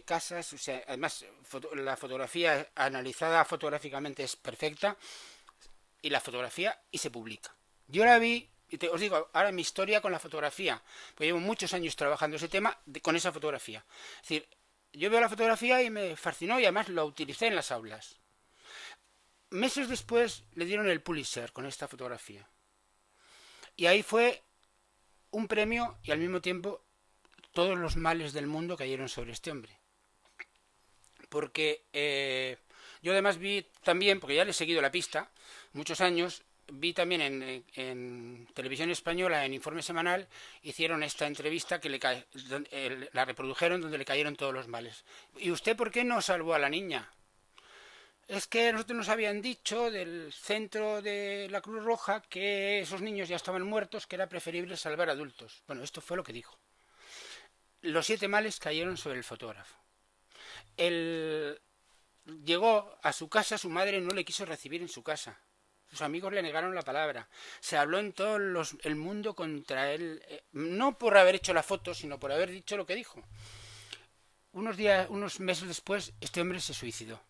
casas, o sea, además la fotografía analizada fotográficamente es perfecta, y la fotografía, y se publica. Yo la vi, y os digo, ahora mi historia con la fotografía, pues llevo muchos años trabajando ese tema con esa fotografía. Es decir, yo veo la fotografía y me fascinó y además la utilicé en las aulas. Meses después le dieron el Pulitzer con esta fotografía. Y ahí fue un premio y al mismo tiempo todos los males del mundo cayeron sobre este hombre. Porque yo además vi también, porque ya le he seguido la pista muchos años, vi también en Televisión Española, en Informe Semanal, hicieron esta entrevista que la reprodujeron, donde le cayeron todos los males. ¿Y usted por qué no salvó a la niña? Es que nosotros nos habían dicho del centro de la Cruz Roja que esos niños ya estaban muertos, que era preferible salvar adultos. Bueno, esto fue lo que dijo. Los 7 males cayeron sobre el fotógrafo. Llegó a su casa, su madre no le quiso recibir en su casa. Sus amigos le negaron la palabra. Se habló en todo el mundo contra él, no por haber hecho la foto, sino por haber dicho lo que dijo. Unos meses después, este hombre se suicidó.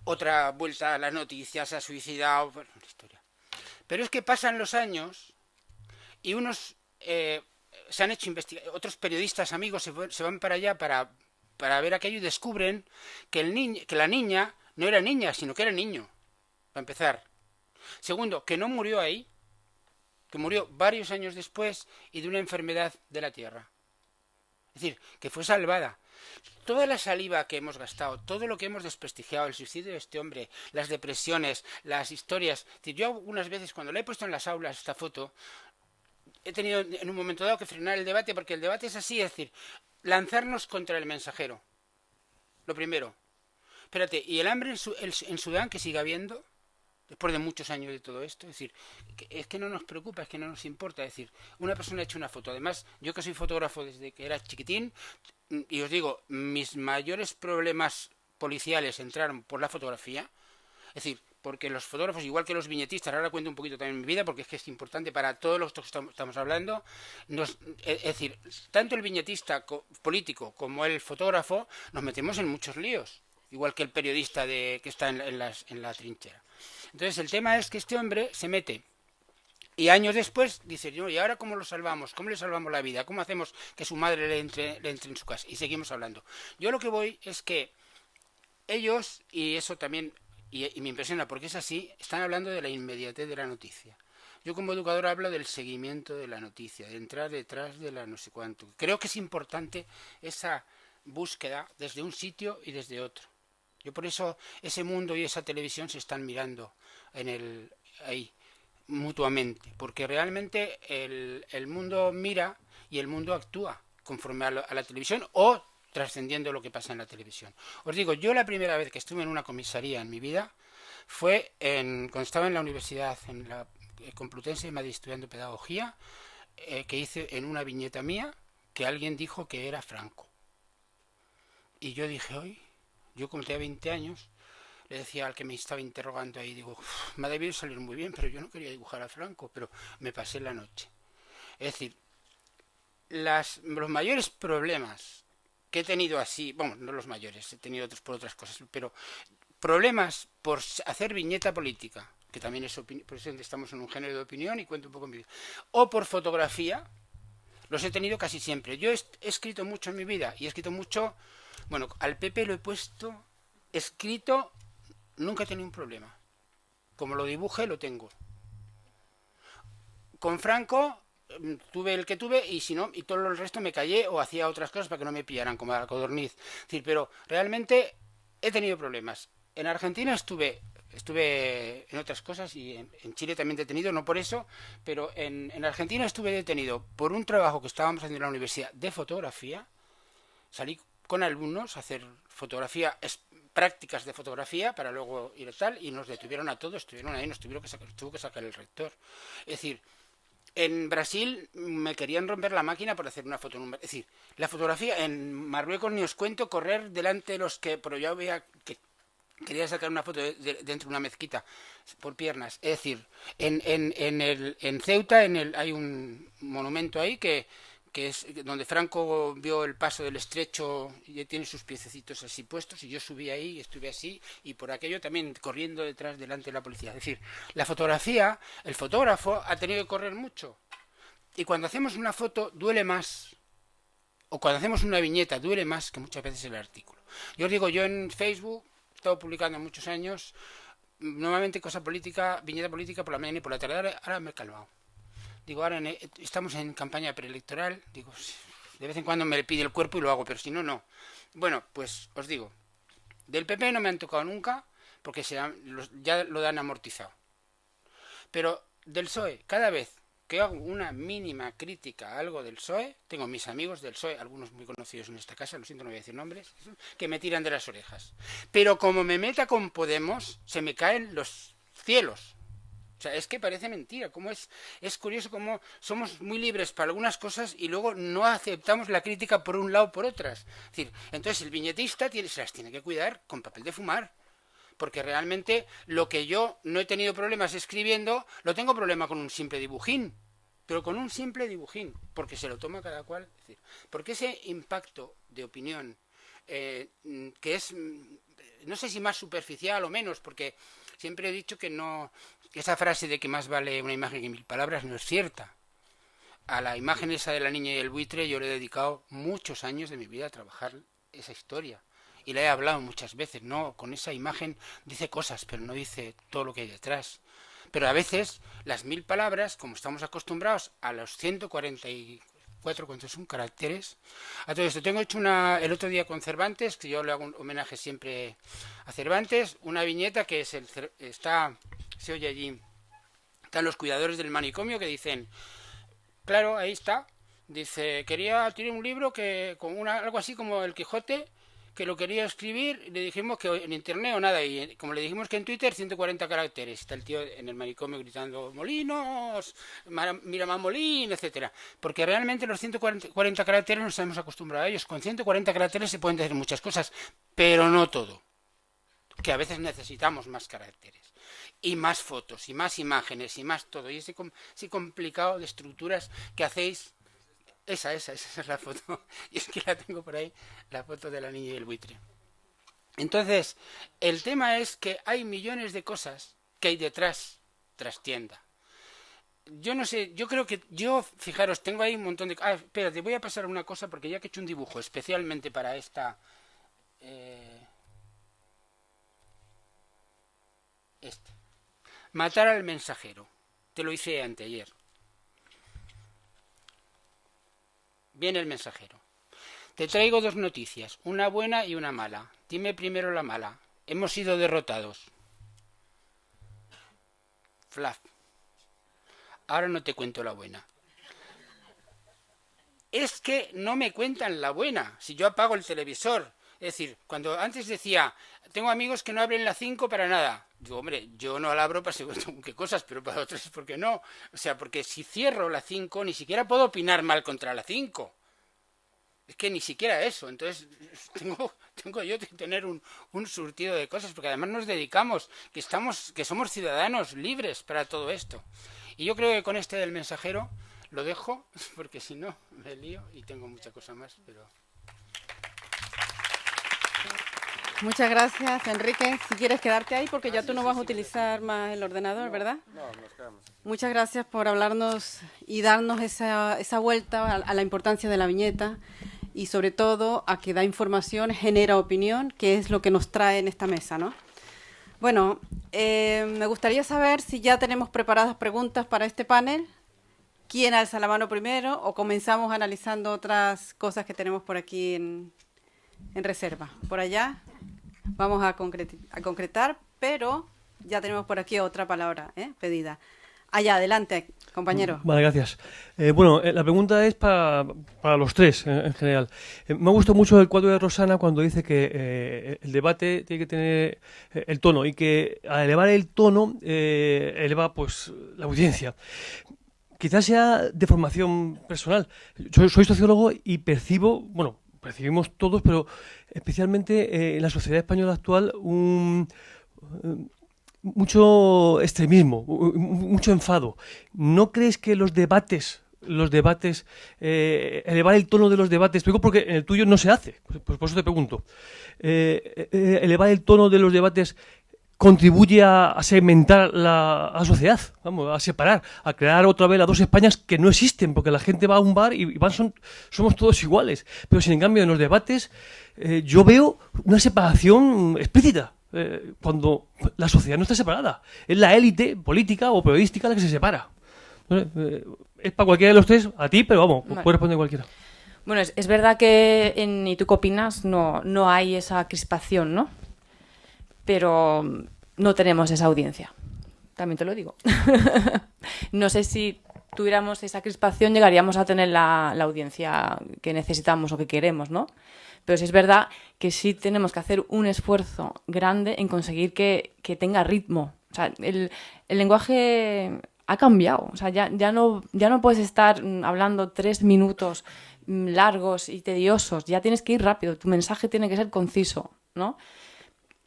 Otra vuelta a las noticias, se ha suicidado, bueno, una historia. Pero es que pasan los años y se han hecho investigaciones, otros periodistas amigos se van para allá para ver aquello y descubren que la niña no era niña, sino que era niño, para empezar. Segundo, que no murió ahí, que murió varios años después y de una enfermedad de la tierra. Es decir, que fue salvada. Toda la saliva que hemos gastado, todo lo que hemos desprestigiado, el suicidio de este hombre, las depresiones, las historias. Es decir, yo algunas veces cuando le he puesto en las aulas esta foto, he tenido en un momento dado que frenar el debate, porque el debate es así, es decir, lanzarnos contra el mensajero. Lo primero. Espérate, ¿y el hambre en Sudán que sigue habiendo? Después de muchos años de todo esto, es decir, es que no nos preocupa, es que no nos importa, es decir, una persona ha hecho una foto, además, yo que soy fotógrafo desde que era chiquitín, y os digo, mis mayores problemas policiales entraron por la fotografía, es decir, porque los fotógrafos, igual que los viñetistas, ahora cuento un poquito también mi vida, porque es que es importante para todos los que estamos hablando, es decir, tanto el viñetista político como el fotógrafo nos metemos en muchos líos, igual que el periodista que está en la trinchera. Entonces el tema es que este hombre se mete y años después dice, ¿y ahora cómo lo salvamos? ¿Cómo le salvamos la vida? ¿Cómo hacemos que su madre le entre en su casa? Y seguimos hablando. Yo lo que voy es que ellos, y eso también, y me impresiona porque es así, están hablando de la inmediatez de la noticia. Yo como educador hablo del seguimiento de la noticia, de entrar detrás de la no sé cuánto. Creo que es importante esa búsqueda desde un sitio y desde otro. Yo por eso ese mundo y esa televisión se están mirando ahí mutuamente, porque realmente el mundo mira y el mundo actúa conforme a la televisión o trascendiendo lo que pasa en la televisión. Os digo, yo la primera vez que estuve en una comisaría en mi vida fue cuando estaba en la universidad, en la Complutense de Madrid, estudiando pedagogía, que hice en una viñeta mía que alguien dijo que era Franco. Y yo dije, hoy, yo como tenía 20 años, le decía al que me estaba interrogando ahí, digo, me ha debido salir muy bien, pero yo no quería dibujar a Franco, pero me pasé la noche. Es decir, los mayores problemas que he tenido así, bueno, no los mayores, he tenido otros por otras cosas, pero problemas por hacer viñeta política, que también es por eso estamos en un género de opinión y cuento un poco mi vida, o por fotografía, los he tenido casi siempre. Yo he escrito mucho en mi vida y he escrito mucho, bueno, al PP lo he puesto, escrito, nunca he tenido un problema. Como lo dibuje, lo tengo. Con Franco tuve el que tuve y si no, y todo el resto me callé o hacía otras cosas para que no me pillaran, como la codorniz. Es decir, pero realmente he tenido problemas. En Argentina estuve en otras cosas y en Chile también detenido, no por eso, pero en Argentina estuve detenido por un trabajo que estábamos haciendo en la universidad de fotografía. Salí con alumnos a hacer fotografía, prácticas de fotografía para luego ir a tal, y nos detuvieron a todos, estuvieron ahí, tuvo que sacar el rector. Es decir, en Brasil me querían romper la máquina por hacer una foto. Es decir, la fotografía en Marruecos ni os cuento, correr delante de los que, pero yo veía que quería sacar una foto dentro de una mezquita por piernas. Es decir, en Ceuta hay un monumento ahí que es donde Franco vio el paso del estrecho y tiene sus piececitos así puestos, y yo subí ahí y estuve así, y por aquello también corriendo delante de la policía. Es decir, la fotografía, el fotógrafo ha tenido que correr mucho, y cuando hacemos una foto duele más, o cuando hacemos una viñeta duele más que muchas veces el artículo. Yo os digo, yo en Facebook he estado publicando muchos años, normalmente cosa política, viñeta política por la mañana y por la tarde. Ahora me he calmado. Digo, ahora estamos en campaña preelectoral, digo, de vez en cuando me le pide el cuerpo y lo hago, pero si no, no. Bueno, pues os digo, del PP no me han tocado nunca, porque ya lo dan amortizado. Pero del PSOE, cada vez que hago una mínima crítica a algo del PSOE, tengo mis amigos del PSOE, algunos muy conocidos en esta casa, lo siento, no voy a decir nombres, que me tiran de las orejas. Pero como me meta con Podemos, se me caen los cielos. O sea, es que parece mentira. Cómo es curioso cómo somos muy libres para algunas cosas y luego no aceptamos la crítica por un lado o por otras. Es decir, entonces el viñetista se las tiene que cuidar con papel de fumar. Porque realmente lo que yo no he tenido problemas escribiendo, lo tengo problema con un simple dibujín. Pero con un simple dibujín, porque se lo toma cada cual. Es decir, porque ese impacto de opinión, que es, no sé si más superficial o menos, porque siempre he dicho que no, que esa frase de que más vale una imagen que 1000 palabras no es cierta. A la imagen esa de la niña y el buitre yo le he dedicado muchos años de mi vida a trabajar esa historia. Y la he hablado muchas veces, ¿no? Con esa imagen dice cosas, pero no dice todo lo que hay detrás. Pero a veces las 1000 palabras, como estamos acostumbrados a los 144, ¿cuántos son? Caracteres. A todo esto, tengo hecho el otro día con Cervantes, que yo le hago un homenaje siempre a Cervantes, una viñeta que es se oye allí, están los cuidadores del manicomio que dicen, claro, ahí está, dice, tiene un libro que con algo así como El Quijote, que lo quería escribir, le dijimos que en internet o nada, y como le dijimos que en Twitter 140 caracteres, está el tío en el manicomio gritando Molinos, Miramar Molín, etcétera, porque realmente los 140 caracteres nos hemos acostumbrado a ellos. Con 140 caracteres se pueden decir muchas cosas, pero no todo, que a veces necesitamos más caracteres y más fotos y más imágenes y más todo, y ese complicado de estructuras que hacéis. Esa es la foto, y es que la tengo por ahí, la foto de la niña y el buitre. Entonces, el tema es que hay millones de cosas que hay detrás, trastienda. Yo no sé, yo creo que, fijaros, tengo ahí un montón de... espérate, voy a pasar una cosa, porque ya que he hecho un dibujo especialmente para esta... Matar al mensajero, te lo hice anteayer. Viene el mensajero. Te traigo 2 noticias, una buena y una mala. Dime primero la mala. Hemos sido derrotados. Flap. Ahora no te cuento la buena. Es que no me cuentan la buena si yo apago el televisor. Es decir, cuando antes decía, tengo amigos que no abren la 5 para nada. Digo, hombre, yo no la abro para según qué cosas, pero para otras, ¿por qué no? O sea, porque si cierro la 5, ni siquiera puedo opinar mal contra la 5. Es que ni siquiera eso. Entonces, tengo yo que tener un surtido de cosas, porque además nos dedicamos, que somos ciudadanos libres para todo esto. Y yo creo que con este del mensajero lo dejo, porque si no, me lío y tengo mucha cosa más, pero... Muchas gracias, Enrique. Si quieres quedarte ahí, porque ya tú no vas a utilizar más el ordenador, ¿verdad? No, nos quedamos. Muchas gracias por hablarnos y darnos esa vuelta a la importancia de la viñeta y sobre todo a que da información, genera opinión, que es lo que nos trae en esta mesa, ¿no? Bueno, me gustaría saber si ya tenemos preparadas preguntas para este panel. ¿Quién alza la mano primero o comenzamos analizando otras cosas que tenemos por aquí en reserva? Por allá vamos a concretar, pero ya tenemos por aquí otra palabra pedida. Allá, adelante, compañero. Vale, gracias. La pregunta es para los tres, en general. Me ha gustado mucho el cuadro de Rosana cuando dice que el debate tiene que tener el tono y que al elevar el tono eleva pues la audiencia. Quizás sea de formación personal. Soy sociólogo y percibimos todos, pero especialmente en la sociedad española actual, mucho extremismo, mucho enfado. ¿No crees que los debates, elevar el tono de los debates, digo porque en el tuyo no se hace, pues por eso te pregunto, elevar el tono de los debates contribuye a segmentar la sociedad, a separar, a crear otra vez las dos Españas que no existen, porque la gente va a un bar y somos todos iguales. Pero sin en cambio en los debates yo veo una separación explícita, cuando la sociedad no está separada. Es la élite política o periodística la que se separa. Es para cualquiera de los tres, a ti, pero vamos, puede responder cualquiera. Bueno, es verdad que en ¿Y tú qué opinas? No hay esa crispación, ¿no? Pero no tenemos esa audiencia. también te lo digo. No sé si tuviéramos esa crispación llegaríamos a tener la audiencia que necesitamos o que queremos, ¿no? Pero sí es verdad que sí tenemos que hacer un esfuerzo grande en conseguir que tenga ritmo. O sea, el lenguaje ha cambiado. O sea, ya no puedes estar hablando 3 minutos largos y tediosos. Ya tienes que ir rápido. Tu mensaje tiene que ser conciso, ¿no?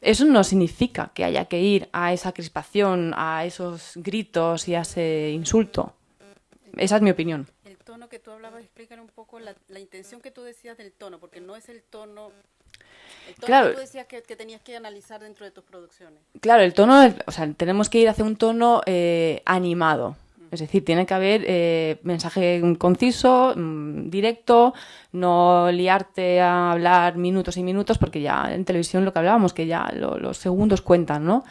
Eso no significa que haya que ir a esa crispación, a esos gritos y a ese insulto. Esa es mi opinión. El tono que tú hablabas, explícame un poco la intención que tú decías del tono, porque no es el tono claro, que tú decías que tenías que analizar dentro de tus producciones. Claro, el tono, o sea, tenemos que ir hacia un tono animado. Es decir, tiene que haber mensaje conciso, directo, no liarte a hablar minutos y minutos, porque ya en televisión lo que hablábamos, que ya los segundos cuentan, ¿no?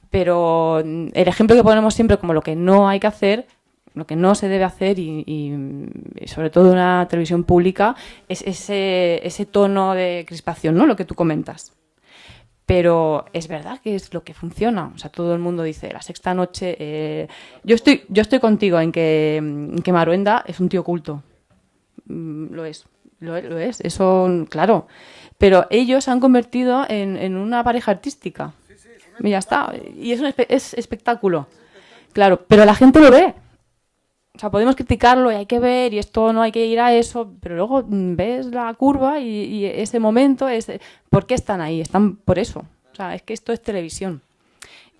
Pero el ejemplo que ponemos siempre como lo que no hay que hacer, lo que no se debe hacer y sobre todo en una televisión pública es ese tono de crispación, ¿no? Lo que tú comentas. Pero es verdad que es lo que funciona. O sea, todo el mundo dice, La Sexta Noche... Yo estoy contigo en que Maruenda es un tío culto. Lo es, eso, claro. Pero ellos se han convertido en una pareja artística. Y ya está. Y es espectáculo. Claro, pero la gente lo ve. O sea, podemos criticarlo y hay que ver y esto no hay que ir a eso, pero luego ves la curva y ese momento ¿por qué están ahí? Están por eso. O sea, es que esto es televisión.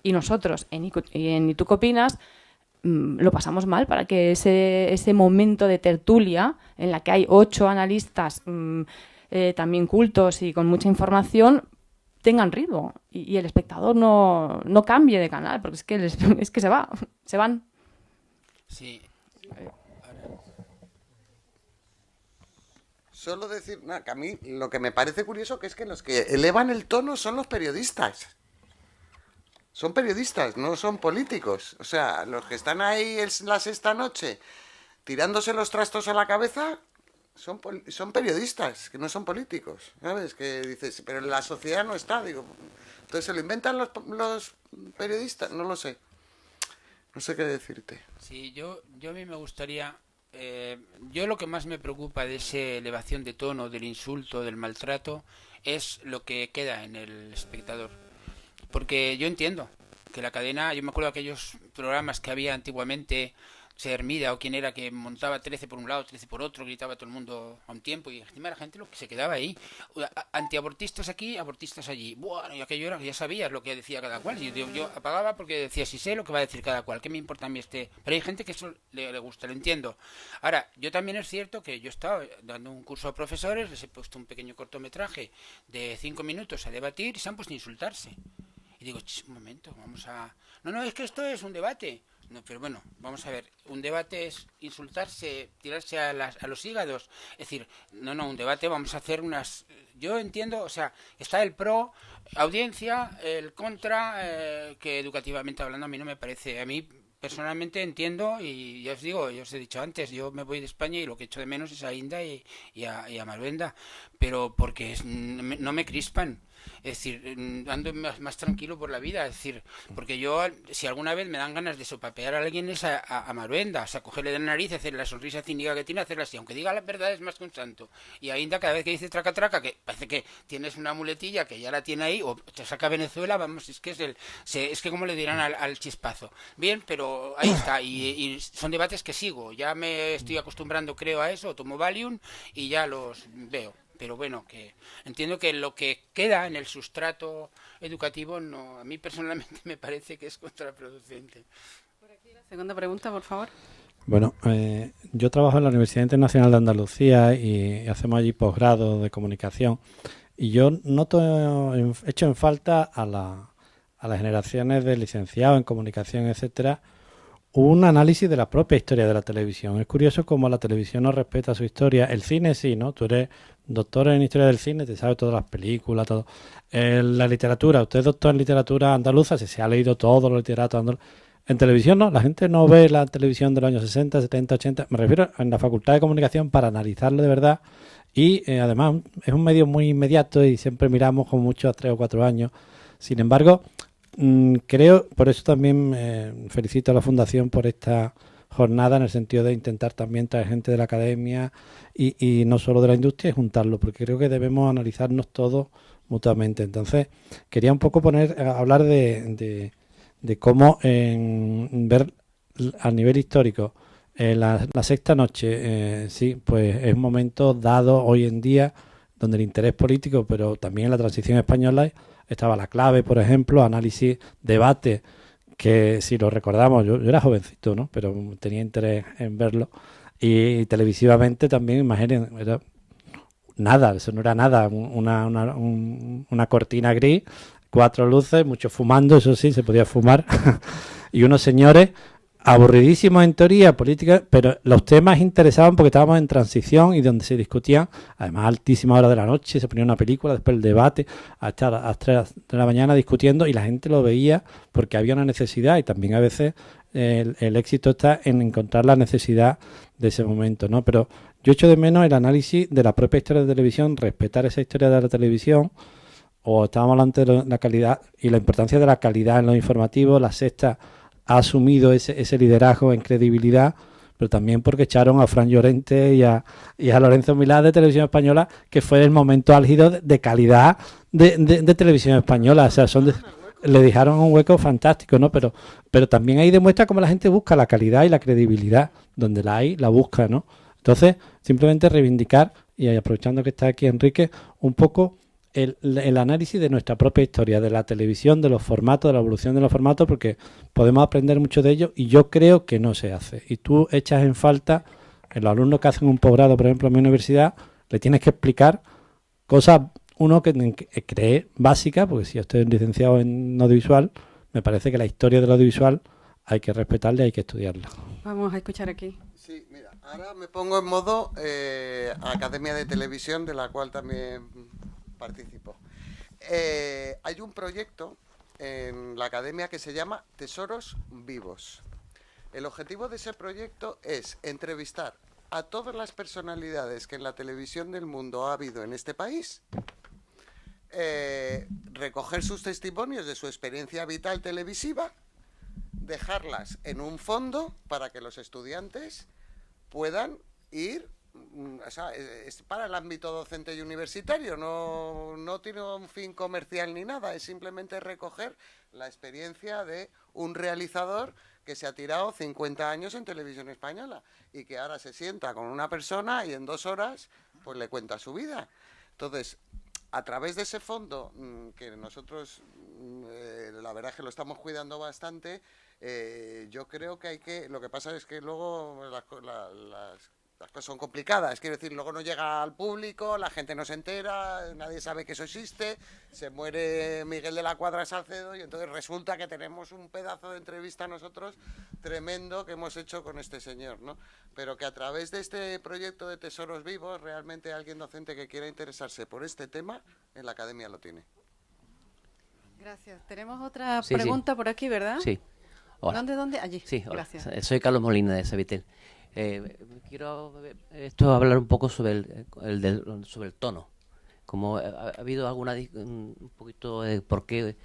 Y nosotros, ¿Y tú qué opinas? Lo pasamos mal para que ese momento de tertulia en la que hay 8 analistas también cultos y con mucha información tengan ritmo y el espectador no cambie de canal, porque es que se van. Sí. Solo decir, que a mí lo que me parece curioso que es que los que elevan el tono son los periodistas. Son periodistas, no son políticos. O sea, los que están ahí en La Sexta Noche tirándose los trastos a la cabeza son periodistas, que no son políticos. ¿Sabes? Que dices, pero en la sociedad no está. Digo, entonces se lo inventan los periodistas, no lo sé. No sé qué decirte. Sí, yo a mí me gustaría... yo lo que más me preocupa de esa elevación de tono, del insulto, del maltrato, es lo que queda en el espectador. Porque yo entiendo que la cadena... Yo me acuerdo de aquellos programas que había antiguamente... Hermida o quien era que montaba 13 por un lado, 13 por otro, gritaba todo el mundo a un tiempo y encima la gente lo que se quedaba ahí, antiabortistas aquí, abortistas allí. Bueno, y aquello era que ya sabías lo que decía cada cual. Y yo apagaba porque decía, si sé lo que va a decir cada cual, ¿qué me importa a mí Pero hay gente que eso le gusta, lo entiendo. Ahora, yo también es cierto que yo he estado dando un curso a profesores, les he puesto un pequeño cortometraje de 5 minutos a debatir y se han puesto a insultarse. Y digo, un momento, vamos a... No, es que esto es un debate. No, pero bueno, vamos a ver, un debate es insultarse, tirarse a los hígados. Es decir, no, un debate vamos a hacer unas... Yo entiendo, o sea, está el pro, audiencia, el contra, que educativamente hablando a mí no me parece. A mí personalmente entiendo y ya os digo, yo os he dicho antes, yo me voy de España y lo que echo de menos es a Inda y a Maruenda, pero porque no me crispan. Es decir, ando más tranquilo por la vida. Es decir, porque yo, si alguna vez me dan ganas de sopapear a alguien es a Maruenda, o sea, cogerle de la nariz, hacerle la sonrisa cínica que tiene, hacerla así, aunque diga la verdad es más que un santo. Y a Inda cada vez que dice traca traca, que parece que tienes una muletilla que ya la tiene ahí, o te saca Venezuela, vamos, es que es que como le dirán al chispazo. Bien, pero ahí está, y son debates que sigo, ya me estoy acostumbrando creo a eso, tomo Valium y ya los veo. Pero bueno, que entiendo que lo que queda en el sustrato educativo no, a mí personalmente me parece que es contraproducente. Por aquí la segunda pregunta, por favor. Bueno, yo trabajo en la Universidad Internacional de Andalucía y hacemos allí posgrado de comunicación y yo echo en falta a las generaciones de licenciados en comunicación, etcétera, un análisis de la propia historia de la televisión. Es curioso cómo la televisión no respeta su historia. El cine sí, ¿no? Tú eres doctor en historia del cine, te sabes todas las películas, todo. La literatura, usted es doctor en literatura andaluza, se ha leído todos los literatos andaluces. En televisión no, la gente no ve la televisión de los años 60, 70, 80. Me refiero en la Facultad de Comunicación para analizarlo de verdad. Y además es un medio muy inmediato y siempre miramos con mucho a 3 o 4 años. Sin embargo, creo, por eso también felicito a la Fundación por esta jornada, en el sentido de intentar también traer gente de la academia y no solo de la industria, y juntarlo, porque creo que debemos analizarnos todos mutuamente. Entonces, quería un poco hablar de cómo ver a nivel histórico la sexta noche, sí, pues es un momento dado hoy en día donde el interés político, pero también en la transición española estaba la clave, por ejemplo, análisis, debate, que si lo recordamos, yo era jovencito, ¿no? Pero tenía interés en verlo, y televisivamente también, imaginen, era nada, eso no era nada, una cortina gris, 4 luces, mucho fumando, eso sí, se podía fumar, y unos señores aburridísimos en teoría política, pero los temas interesaban porque estábamos en transición y donde se discutían, además a altísimas horas de la noche, se ponía una película, después el debate, hasta las 3 de la mañana discutiendo, y la gente lo veía porque había una necesidad, y también a veces el éxito está en encontrar la necesidad de ese momento, ¿no? Pero yo echo de menos el análisis de la propia historia de televisión, respetar esa historia de la televisión, o estábamos hablando de la calidad y la importancia de la calidad en los informativos. La Sexta ha asumido ese liderazgo en credibilidad, pero también porque echaron a Fran Llorente y a Lorenzo Milá de Televisión Española, que fue el momento álgido de calidad de Televisión Española. O sea, le dejaron un hueco fantástico, ¿no? Pero también ahí demuestra cómo la gente busca la calidad y la credibilidad. Donde la hay, la busca, ¿no? Entonces, simplemente reivindicar, y aprovechando que está aquí Enrique, un poco el análisis de nuestra propia historia, de la televisión, de los formatos, de la evolución de los formatos, porque podemos aprender mucho de ello, y yo creo que no se hace. Y tú echas en falta, en los alumnos que hacen un posgrado, por ejemplo, en mi universidad, le tienes que explicar cosas, uno que cree básica, porque si yo estoy licenciado en audiovisual, me parece que la historia del audiovisual hay que respetarla y hay que estudiarla. Vamos a escuchar aquí. Sí, mira, ahora me pongo en modo Academia de Televisión, de la cual también participo. Hay un proyecto en la academia que se llama Tesoros Vivos. El objetivo de ese proyecto es entrevistar a todas las personalidades que en la televisión del mundo ha habido en este país, recoger sus testimonios de su experiencia vital televisiva, dejarlas en un fondo para que los estudiantes puedan ir. O sea, es para el ámbito docente y universitario, no tiene un fin comercial ni nada, es simplemente recoger la experiencia de un realizador que se ha tirado 50 años en Televisión Española y que ahora se sienta con una persona y en 2 horas pues le cuenta su vida. Entonces, a través de ese fondo, que nosotros la verdad es que lo estamos cuidando bastante, yo creo que lo que pasa es que luego las cosas son complicadas, quiero decir, luego no llega al público, la gente no se entera, nadie sabe que eso existe, se muere Miguel de la Cuadra Salcedo y entonces resulta que tenemos un pedazo de entrevista nosotros tremendo que hemos hecho con este señor, ¿no? Pero que a través de este proyecto de Tesoros Vivos, realmente alguien docente que quiera interesarse por este tema, en la academia lo tiene. Gracias. Tenemos otra pregunta por aquí, ¿verdad? Sí. Hola. ¿Dónde? Allí. Sí, hola. Gracias. Soy Carlos Molina de Sabitel. Quiero hablar un poco sobre el tono. Como ha habido un poquito de por qué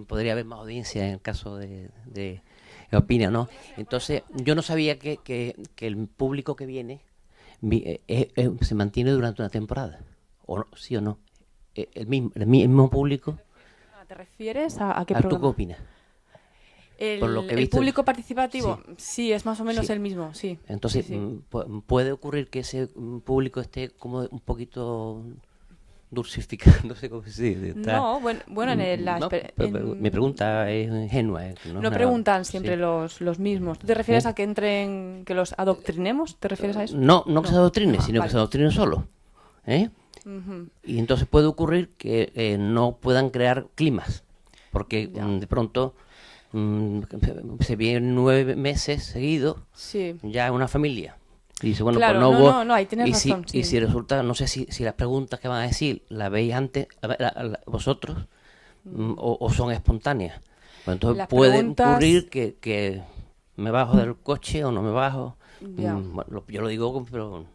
podría haber más audiencia en el caso de opinión, ¿no? Entonces, yo no sabía que el público que viene se mantiene durante una temporada. ¿Sí o no? El mismo público. ¿Te refieres a qué programa? programa? ¿Tú qué opinas? El público participativo, sí, es más o menos el mismo, sí. Entonces, sí. ¿puede ocurrir que ese público esté como un poquito dulcificado? No sé cómo se dice. No, bueno, mi pregunta es ingenua. No preguntan siempre los mismos. ¿Tú te refieres a que entren, que los adoctrinemos? ¿Te refieres a eso? No que se adoctrine, sino que se adoctrine solo. Y entonces puede ocurrir que no puedan crear climas, porque de pronto se vienen 9 meses seguidos, ya una familia. Y dice, bueno, claro, pues no, ahí tienes razón. Y si resulta, no sé si las preguntas que van a decir las veis antes vosotros o son espontáneas. Pues entonces las puede preguntas... ocurrir que me bajo del coche o no me bajo. Bueno, yo lo digo pero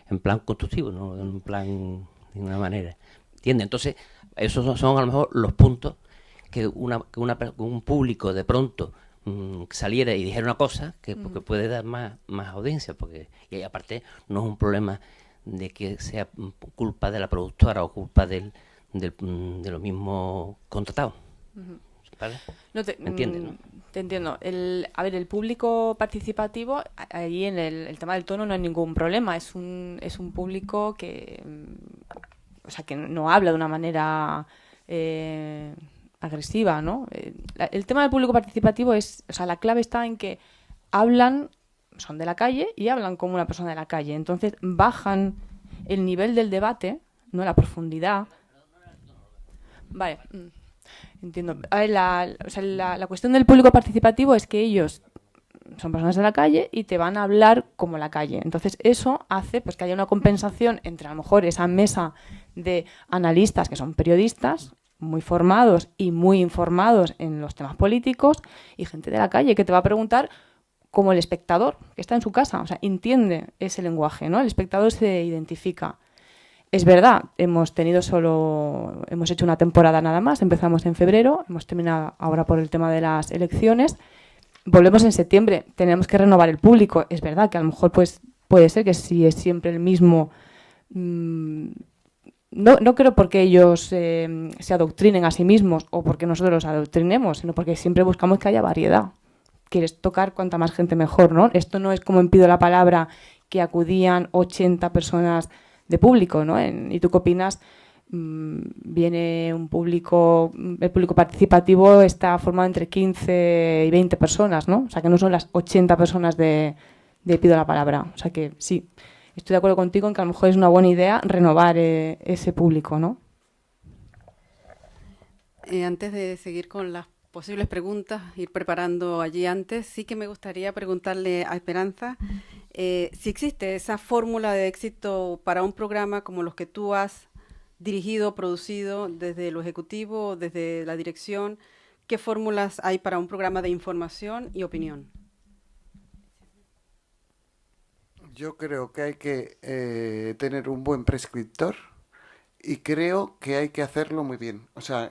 en plan constructivo, no en plan de una manera. ¿Entiendes? Entonces, esos son a lo mejor los puntos que un público de pronto saliera y dijera una cosa porque puede dar más audiencia, y aparte no es un problema de que sea culpa de la productora o culpa de los mismos contratados. ¿Vale? No te, ¿Entiendes, no? Te entiendo. A ver, el público participativo, ahí en el tema del tono no hay ningún problema. Es un público que, o sea, que no habla de una manera agresiva, ¿no? El tema del público participativo es, o sea, la clave está en que son de la calle y hablan como una persona de la calle. Entonces bajan el nivel del debate, no la profundidad. Vale. Entiendo. A ver, la cuestión del público participativo es que ellos son personas de la calle y te van a hablar como la calle. Entonces eso hace pues que haya una compensación entre a lo mejor esa mesa de analistas que son periodistas muy formados y muy informados en los temas políticos y gente de la calle que te va a preguntar como el espectador que está en su casa. O sea, entiende ese lenguaje, ¿no? El espectador se identifica. Es verdad, hemos hecho una temporada nada más, empezamos en febrero, hemos terminado ahora por el tema de las elecciones, volvemos en septiembre, tenemos que renovar el público. Es verdad que a lo mejor pues puede ser que si es siempre el mismo, no creo porque ellos se adoctrinen a sí mismos o porque nosotros los adoctrinemos, sino porque siempre buscamos que haya variedad. Quieres tocar cuanta más gente mejor, ¿no? Esto no es como en Pido la Palabra, que acudían 80 personas de público, ¿no? ¿Y tú qué opinas? Viene el público participativo está formado entre 15 y 20 personas, ¿no? O sea, que no son las 80 personas de Pido la Palabra. O sea que sí, estoy de acuerdo contigo en que a lo mejor es una buena idea renovar ese público, ¿no? Antes de seguir con las posibles preguntas, ir preparando allí antes, sí que me gustaría preguntarle a Esperanza si existe esa fórmula de éxito para un programa como los que tú has dirigido, producido desde lo ejecutivo, desde la dirección. ¿Qué fórmulas hay para un programa de información y opinión? Yo creo que hay que tener un buen prescriptor y creo que hay que hacerlo muy bien. O sea,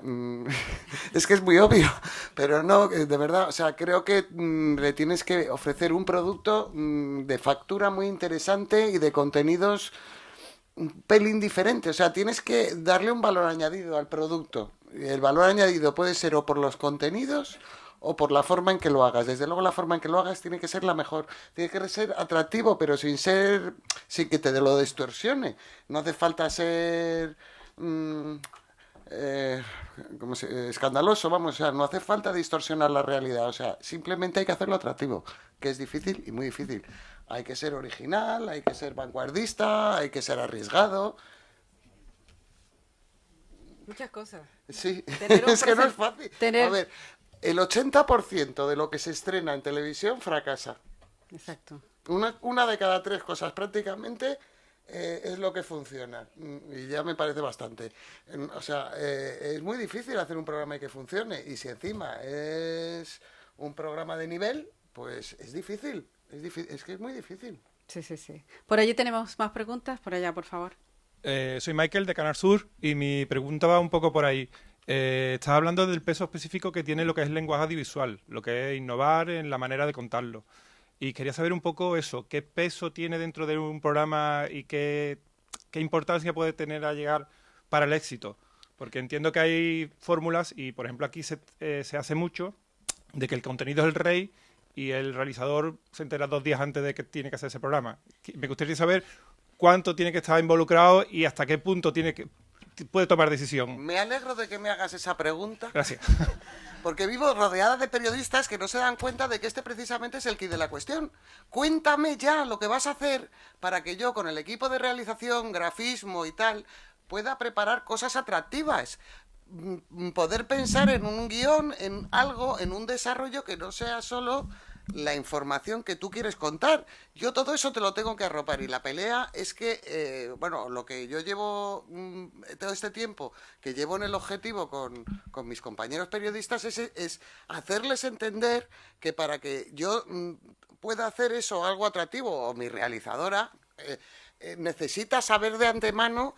es que es muy obvio, pero no, de verdad, o sea, creo que le tienes que ofrecer un producto de factura muy interesante y de contenidos un pelín diferente. O sea, tienes que darle un valor añadido al producto. El valor añadido puede ser o por los contenidos o por la forma en que lo hagas. Desde luego la forma en que lo hagas tiene que ser la mejor. Tiene que ser atractivo, pero sin que te lo distorsione. No hace falta ser escandaloso, vamos, o sea, no hace falta distorsionar la realidad. O sea, simplemente hay que hacerlo atractivo, que es difícil y muy difícil. Hay que ser original, hay que ser vanguardista, hay que ser arriesgado. Muchas cosas. Sí, es que no es fácil. A ver, el 80% de lo que se estrena en televisión fracasa. Exacto. Una de cada 3 cosas prácticamente es lo que funciona. Y ya me parece bastante. O sea, es muy difícil hacer un programa que funcione. Y si encima es un programa de nivel, pues es difícil. Es que es muy difícil. Sí, sí, sí. Por allí tenemos más preguntas. Por allá, por favor. Soy Michael de Canal Sur y mi pregunta va un poco por ahí. Estás hablando del peso específico que tiene lo que es el lenguaje audiovisual, lo que es innovar en la manera de contarlo. Y quería saber un poco eso, qué peso tiene dentro de un programa y qué importancia puede tener a llegar para el éxito. Porque entiendo que hay fórmulas y, por ejemplo, aquí se hace mucho de que el contenido es el rey y el realizador se entera 2 días antes de que tiene que hacer ese programa. Me gustaría saber cuánto tiene que estar involucrado y hasta qué punto puede tomar decisión. Me alegro de que me hagas esa pregunta. Gracias. Porque vivo rodeada de periodistas que no se dan cuenta de que este precisamente es el quid de la cuestión. Cuéntame ya lo que vas a hacer para que yo, con el equipo de realización, grafismo y tal, pueda preparar cosas atractivas. Poder pensar en un guión, en algo, en un desarrollo que no sea solo la información que tú quieres contar. Yo todo eso te lo tengo que arropar y la pelea es que, lo que yo llevo todo este tiempo, que llevo en el objetivo con mis compañeros periodistas es hacerles entender que para que yo pueda hacer eso algo atractivo, o mi realizadora necesita saber de antemano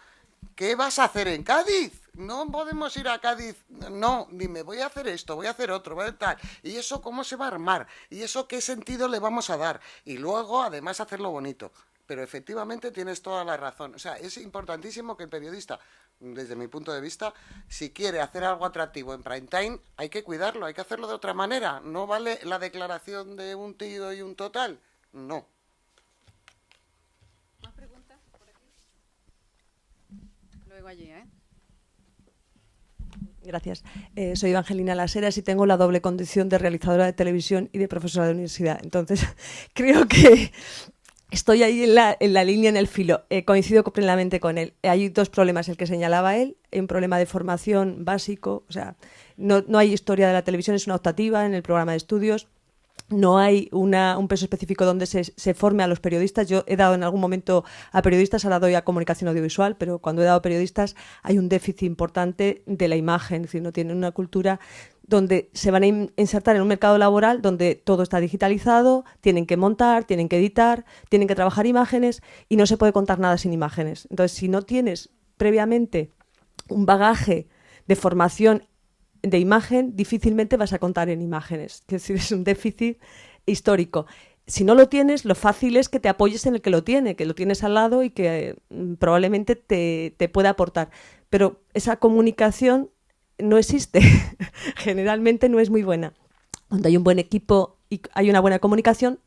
¿Qué vas a hacer en Cádiz? No podemos ir a Cádiz, no, dime, voy a hacer esto, voy a hacer otro, voy a tal. ¿Y eso cómo se va a armar? ¿Y eso qué sentido le vamos a dar? Y luego, además, hacerlo bonito. Pero efectivamente tienes toda la razón. O sea, es importantísimo que el periodista, desde mi punto de vista, si quiere hacer algo atractivo en prime time, hay que cuidarlo, hay que hacerlo de otra manera. No vale la declaración de un tío y un total. No. ¿Más preguntas por aquí? Luego allí, ¿eh? Gracias. Soy Evangelina Laseras y tengo la doble condición de realizadora de televisión y de profesora de universidad. Entonces, creo que estoy ahí en la línea, en el filo. Coincido plenamente con él. Hay dos problemas, el que señalaba él, un problema de formación básico, o sea, no hay historia de la televisión, es una optativa en el programa de estudios. No hay un peso específico donde se forme a los periodistas. Yo he dado en algún momento a periodistas, ahora doy a comunicación audiovisual, pero cuando he dado a periodistas hay un déficit importante de la imagen, es decir, no tienen una cultura donde se van a insertar en un mercado laboral donde todo está digitalizado, tienen que montar, tienen que editar, tienen que trabajar imágenes y no se puede contar nada sin imágenes. Entonces, si no tienes previamente un bagaje de formación de imagen, difícilmente vas a contar en imágenes. Es decir, es un déficit histórico. Si no lo tienes, lo fácil es que te apoyes en el que lo tienes al lado y que probablemente te pueda aportar. Pero esa comunicación no existe. Generalmente no es muy buena. Cuando hay un buen equipo y hay una buena comunicación,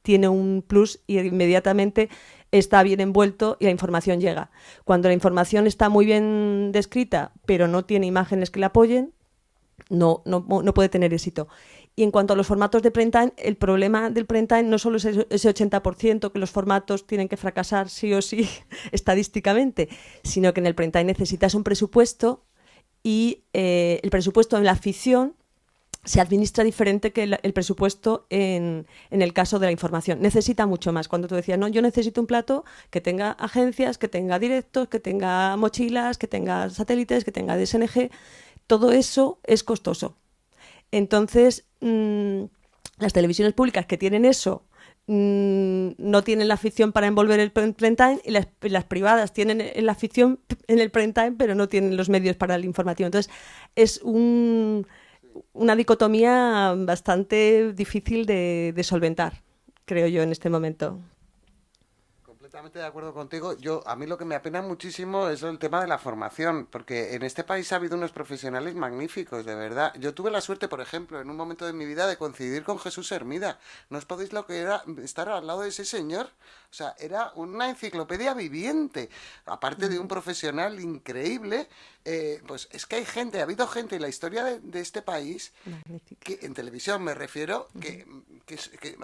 tiene un plus y inmediatamente está bien envuelto y la información llega. Cuando la información está muy bien descrita, pero no tiene imágenes que la apoyen, no puede tener éxito. Y en cuanto a los formatos de prime time, el problema del prime time no solo es ese 80% que los formatos tienen que fracasar sí o sí estadísticamente, sino que en el prime time necesitas un presupuesto y el presupuesto en la ficción se administra diferente que el presupuesto en el caso de la información. Necesita mucho más. Cuando tú decías, no, yo necesito un plato que tenga agencias, que tenga directos, que tenga mochilas, que tenga satélites, que tenga DSNG, todo eso es costoso. Entonces, las televisiones públicas que tienen eso no tienen la ficción para envolver el prime time y las privadas tienen la ficción en el prime time, pero no tienen los medios para el informativo. Entonces, es una dicotomía bastante difícil de solventar, creo yo, en este momento. Completamente de acuerdo contigo. A mí lo que me apena muchísimo es el tema de la formación, porque en este país ha habido unos profesionales magníficos, de verdad. Yo tuve la suerte, por ejemplo, en un momento de mi vida de coincidir con Jesús Hermida. No os podéis lo que era estar al lado de ese señor. O sea, era una enciclopedia viviente. Aparte de un profesional increíble, pues es que ha habido gente en la historia de este país, que en televisión me refiero, que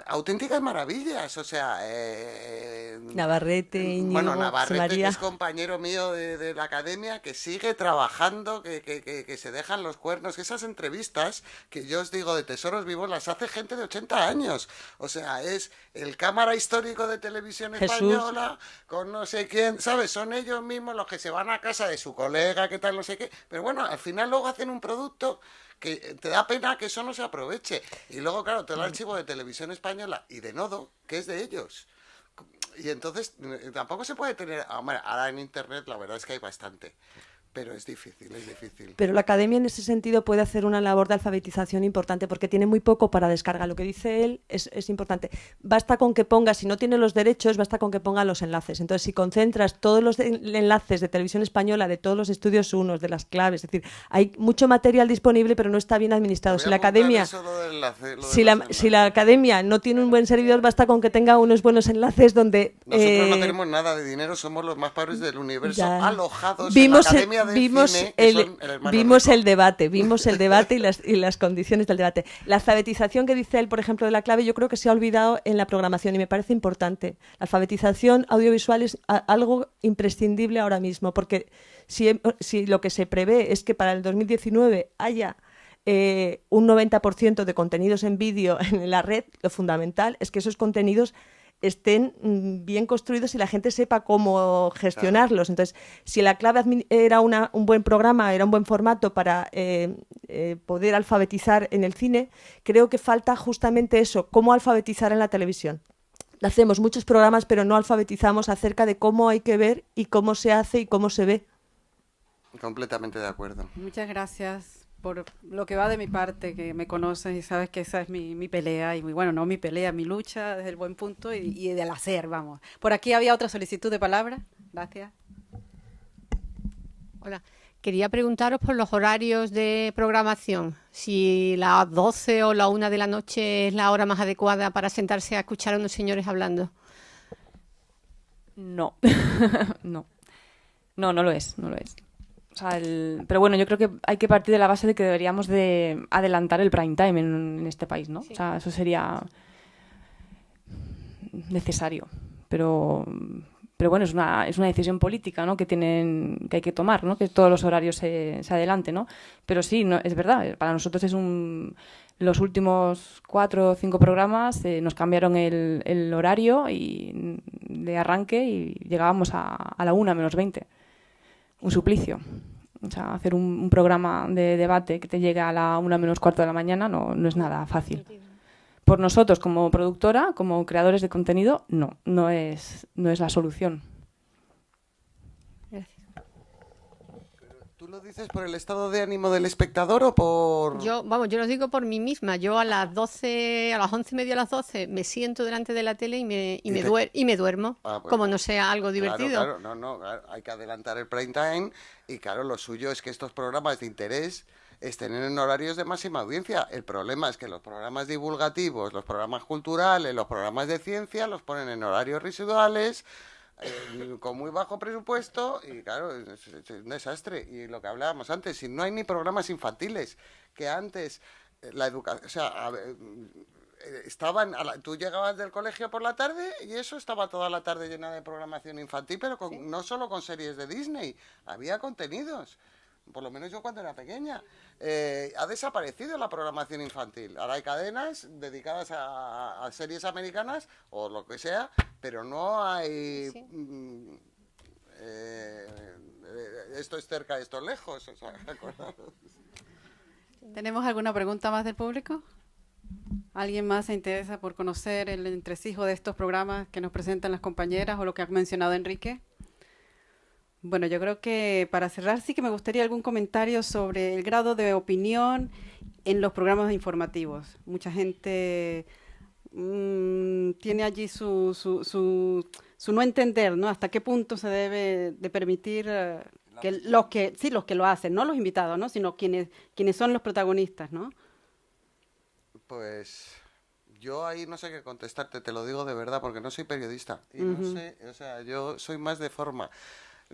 auténticas maravillas. O sea, Navarrete, Íñigo, bueno, Navarrete, María, que es compañero mío de la academia, que sigue trabajando, que se dejan los cuernos, que esas entrevistas que yo os digo de Tesoros Vivos las hace gente de 80 años. O sea, es el cámara histórico de televisión española, con no sé quién, ¿sabes? Son ellos mismos los que se van a casa de su colega, que tal, no sé qué. Pero bueno, al final luego hacen un producto que te da pena que eso no se aproveche. Y luego, claro, todo el archivo de Televisión Española y de Nodo, que es de ellos. Y entonces tampoco se puede tener... Hombre, ahora en Internet la verdad es que hay bastante. Pero es difícil, es difícil. Pero la academia en ese sentido puede hacer una labor de alfabetización importante porque tiene muy poco para descarga. Lo que dice él es importante. Basta con que ponga, si no tiene los derechos, basta con que ponga los enlaces. Entonces, si concentras todos los enlaces de Televisión Española, de todos los estudios unos, de las claves, es decir, hay mucho material disponible, pero no está bien administrado. Si la academia, si la academia no tiene un buen servidor, basta con que tenga unos buenos enlaces donde... Nosotros no tenemos nada de dinero, somos los más pobres del universo, alojados en la academia. Vimos el debate y las condiciones del debate. La alfabetización que dice él, por ejemplo, de la clave, yo creo que se ha olvidado en la programación y me parece importante. La alfabetización audiovisual es algo imprescindible ahora mismo, porque si lo que se prevé es que para el 2019 haya un 90% de contenidos en vídeo en la red, lo fundamental es que esos contenidos estén bien construidos y la gente sepa cómo gestionarlos. Entonces, si la clave era un buen programa, era un buen formato para poder alfabetizar en el cine, creo que falta justamente eso, cómo alfabetizar en la televisión. hacemos muchos programas, pero no alfabetizamos acerca de cómo hay que ver y cómo se hace y cómo se ve. Completamente de acuerdo. Muchas gracias por lo que va de mi parte, que me conoces y sabes que esa es mi pelea, y bueno, no mi pelea, mi lucha desde el buen punto y del hacer, vamos. Por aquí había otra solicitud de palabra. Gracias. Hola. Quería preguntaros por los horarios de programación, si las 12 o la 1 de la noche es la hora más adecuada para sentarse a escuchar a unos señores hablando. No, no lo es. O sea, pero bueno, yo creo que hay que partir de la base de que deberíamos de adelantar el prime time en este país, ¿no? Sí. O sea, eso sería necesario, pero bueno, es una decisión política, ¿no? que hay que tomar, ¿no? Que todos los horarios se adelanten, ¿no? Pero sí, no, es verdad, para nosotros los últimos 4 o 5 programas nos cambiaron el horario de arranque y llegábamos a la 1 menos 20. Un suplicio. O sea, hacer un programa de debate que te llegue a la 1 menos cuarto de la mañana no es nada fácil. Por nosotros, como productora, como creadores de contenido, no es la solución. Gracias. ¿Tú lo dices por el estado de ánimo del espectador o por...? Yo lo digo por mí misma. Yo a las 12, a las 11:30, a las 12, me siento delante de la tele y me duermo, Ah, bueno. como no sea algo divertido. Claro, hay que adelantar el prime time y claro, lo suyo es que estos programas de interés estén en horarios de máxima audiencia. El problema es que los programas divulgativos, los programas culturales, los programas de ciencia los ponen en horarios residuales, con muy bajo presupuesto y claro, es un desastre. Y lo que hablábamos antes, si no hay ni programas infantiles, que antes la educación, o sea, tú llegabas del colegio por la tarde y eso estaba toda la tarde llena de programación infantil, pero no solo con series de Disney, había contenidos. Por lo menos yo cuando era pequeña. Ha desaparecido la programación infantil. Ahora hay cadenas dedicadas a series americanas o lo que sea, pero no hay... esto es cerca, esto es lejos. O sea, ¿Tenemos alguna pregunta más del público? ¿Alguien más se interesa por conocer el entresijo de estos programas que nos presentan las compañeras o lo que ha mencionado Enrique? Bueno, yo creo que para cerrar sí que me gustaría algún comentario sobre el grado de opinión en los programas informativos. Mucha gente tiene allí su no entender, ¿no? Hasta qué punto se debe de permitir que los que lo hacen, no los invitados, ¿no? Sino quienes son los protagonistas, ¿no? Pues yo ahí no sé qué contestarte, te lo digo de verdad, porque no soy periodista y no sé, o sea, yo soy más de forma.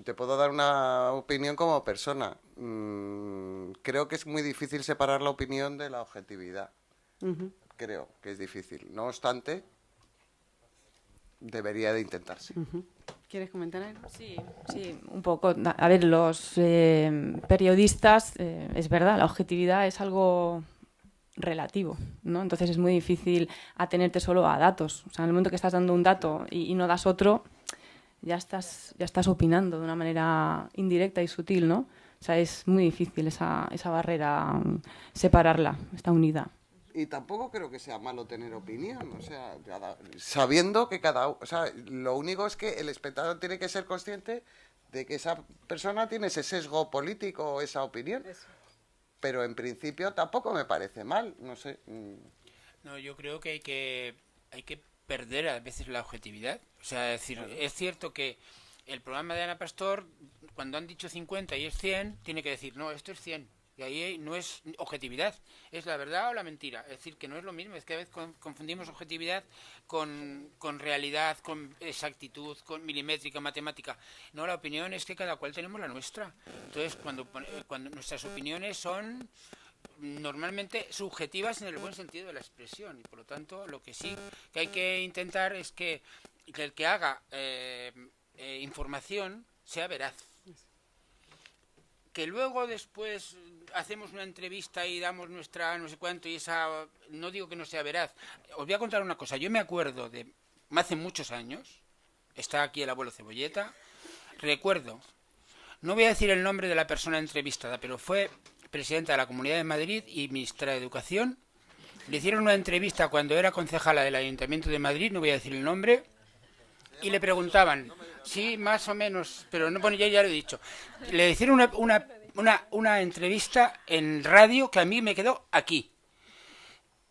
Te puedo dar una opinión como persona. Creo que es muy difícil separar la opinión de la objetividad. Creo que es difícil. No obstante, debería de intentarse. ¿Quieres comentar algo? Sí, un poco. A ver, los periodistas, es verdad, la objetividad es algo relativo, ¿no? Entonces es muy difícil atenerte solo a datos. O sea, en el momento que estás dando un dato y no das otro, ya estás opinando de una manera indirecta y sutil, ¿no? O sea, es muy difícil esa barrera, separarla, está unida. Y tampoco creo que sea malo tener opinión, o sea, sabiendo que o sea, lo único es que el espectador tiene que ser consciente de que esa persona tiene ese sesgo político o esa opinión. Eso. Pero en principio tampoco me parece mal, no sé. No, yo creo que hay que perder a veces la objetividad. O sea, es decir, es cierto que el programa de Ana Pastor, cuando han dicho 50 y es 100, tiene que decir, no, esto es 100. Y ahí no es objetividad, es la verdad o la mentira. Es decir, que no es lo mismo, es que a veces confundimos objetividad con realidad, con exactitud, con milimétrica, matemática. No, la opinión es que cada cual tenemos la nuestra. Entonces, cuando nuestras opiniones son normalmente subjetivas en el buen sentido de la expresión, y por lo tanto lo que sí que hay que intentar es que el que haga información sea veraz. Que luego después hacemos una entrevista y damos nuestra no sé cuánto y esa, no digo que no sea veraz. Os voy a contar una cosa. Yo me acuerdo de hace muchos años, está aquí el abuelo Cebolleta, recuerdo, no voy a decir el nombre de la persona entrevistada, pero fue presidenta de la Comunidad de Madrid y ministra de Educación, Le hicieron una entrevista cuando era concejala del Ayuntamiento de Madrid, no voy a decir el nombre, y le preguntaban, sí, más o menos, pero no, bueno, ya lo he dicho. Le hicieron una entrevista en radio que a mí me quedó aquí.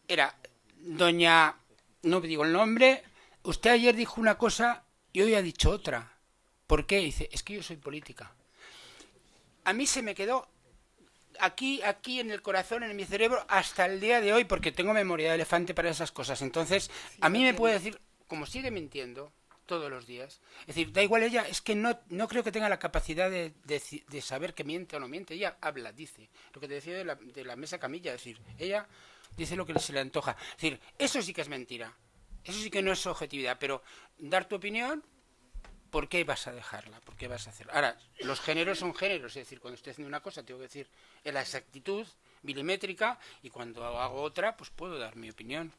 Era, doña, no digo el nombre, usted ayer dijo una cosa y hoy ha dicho otra. ¿Por qué? Dice, es que yo soy política. A mí se me quedó aquí en el corazón, en mi cerebro, hasta el día de hoy, porque tengo memoria de elefante para esas cosas. Entonces, a mí me puede decir, como sigue mintiendo todos los días, es decir, da igual ella, es que no creo que tenga la capacidad de saber que miente o no miente. Ella habla, dice, lo que te decía de la mesa camilla, es decir, ella dice lo que se le antoja. Es decir, eso sí que es mentira, eso sí que no es objetividad, pero dar tu opinión, ¿por qué vas a dejarla? ¿Por qué vas a hacerla? Ahora, los géneros son géneros, es decir, cuando estoy haciendo una cosa tengo que decir en la exactitud milimétrica y cuando hago otra, pues puedo dar mi opinión.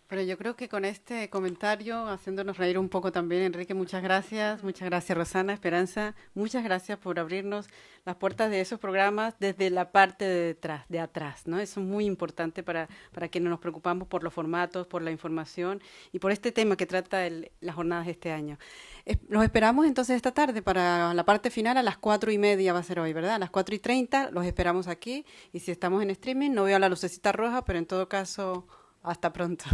Pero yo creo que con este comentario, haciéndonos reír un poco también, Enrique, muchas gracias Rosana, Esperanza, muchas gracias por abrirnos las puertas de esos programas desde la parte de atrás, ¿no? Eso es muy importante para quienes nos preocupamos por los formatos, por la información y por este tema que trata las jornadas de este año. Los esperamos entonces esta tarde para la parte final a las 4:30 va a ser hoy, ¿verdad? A las 4:30 los esperamos aquí y si estamos en streaming no veo la lucecita roja, pero en todo caso, hasta pronto.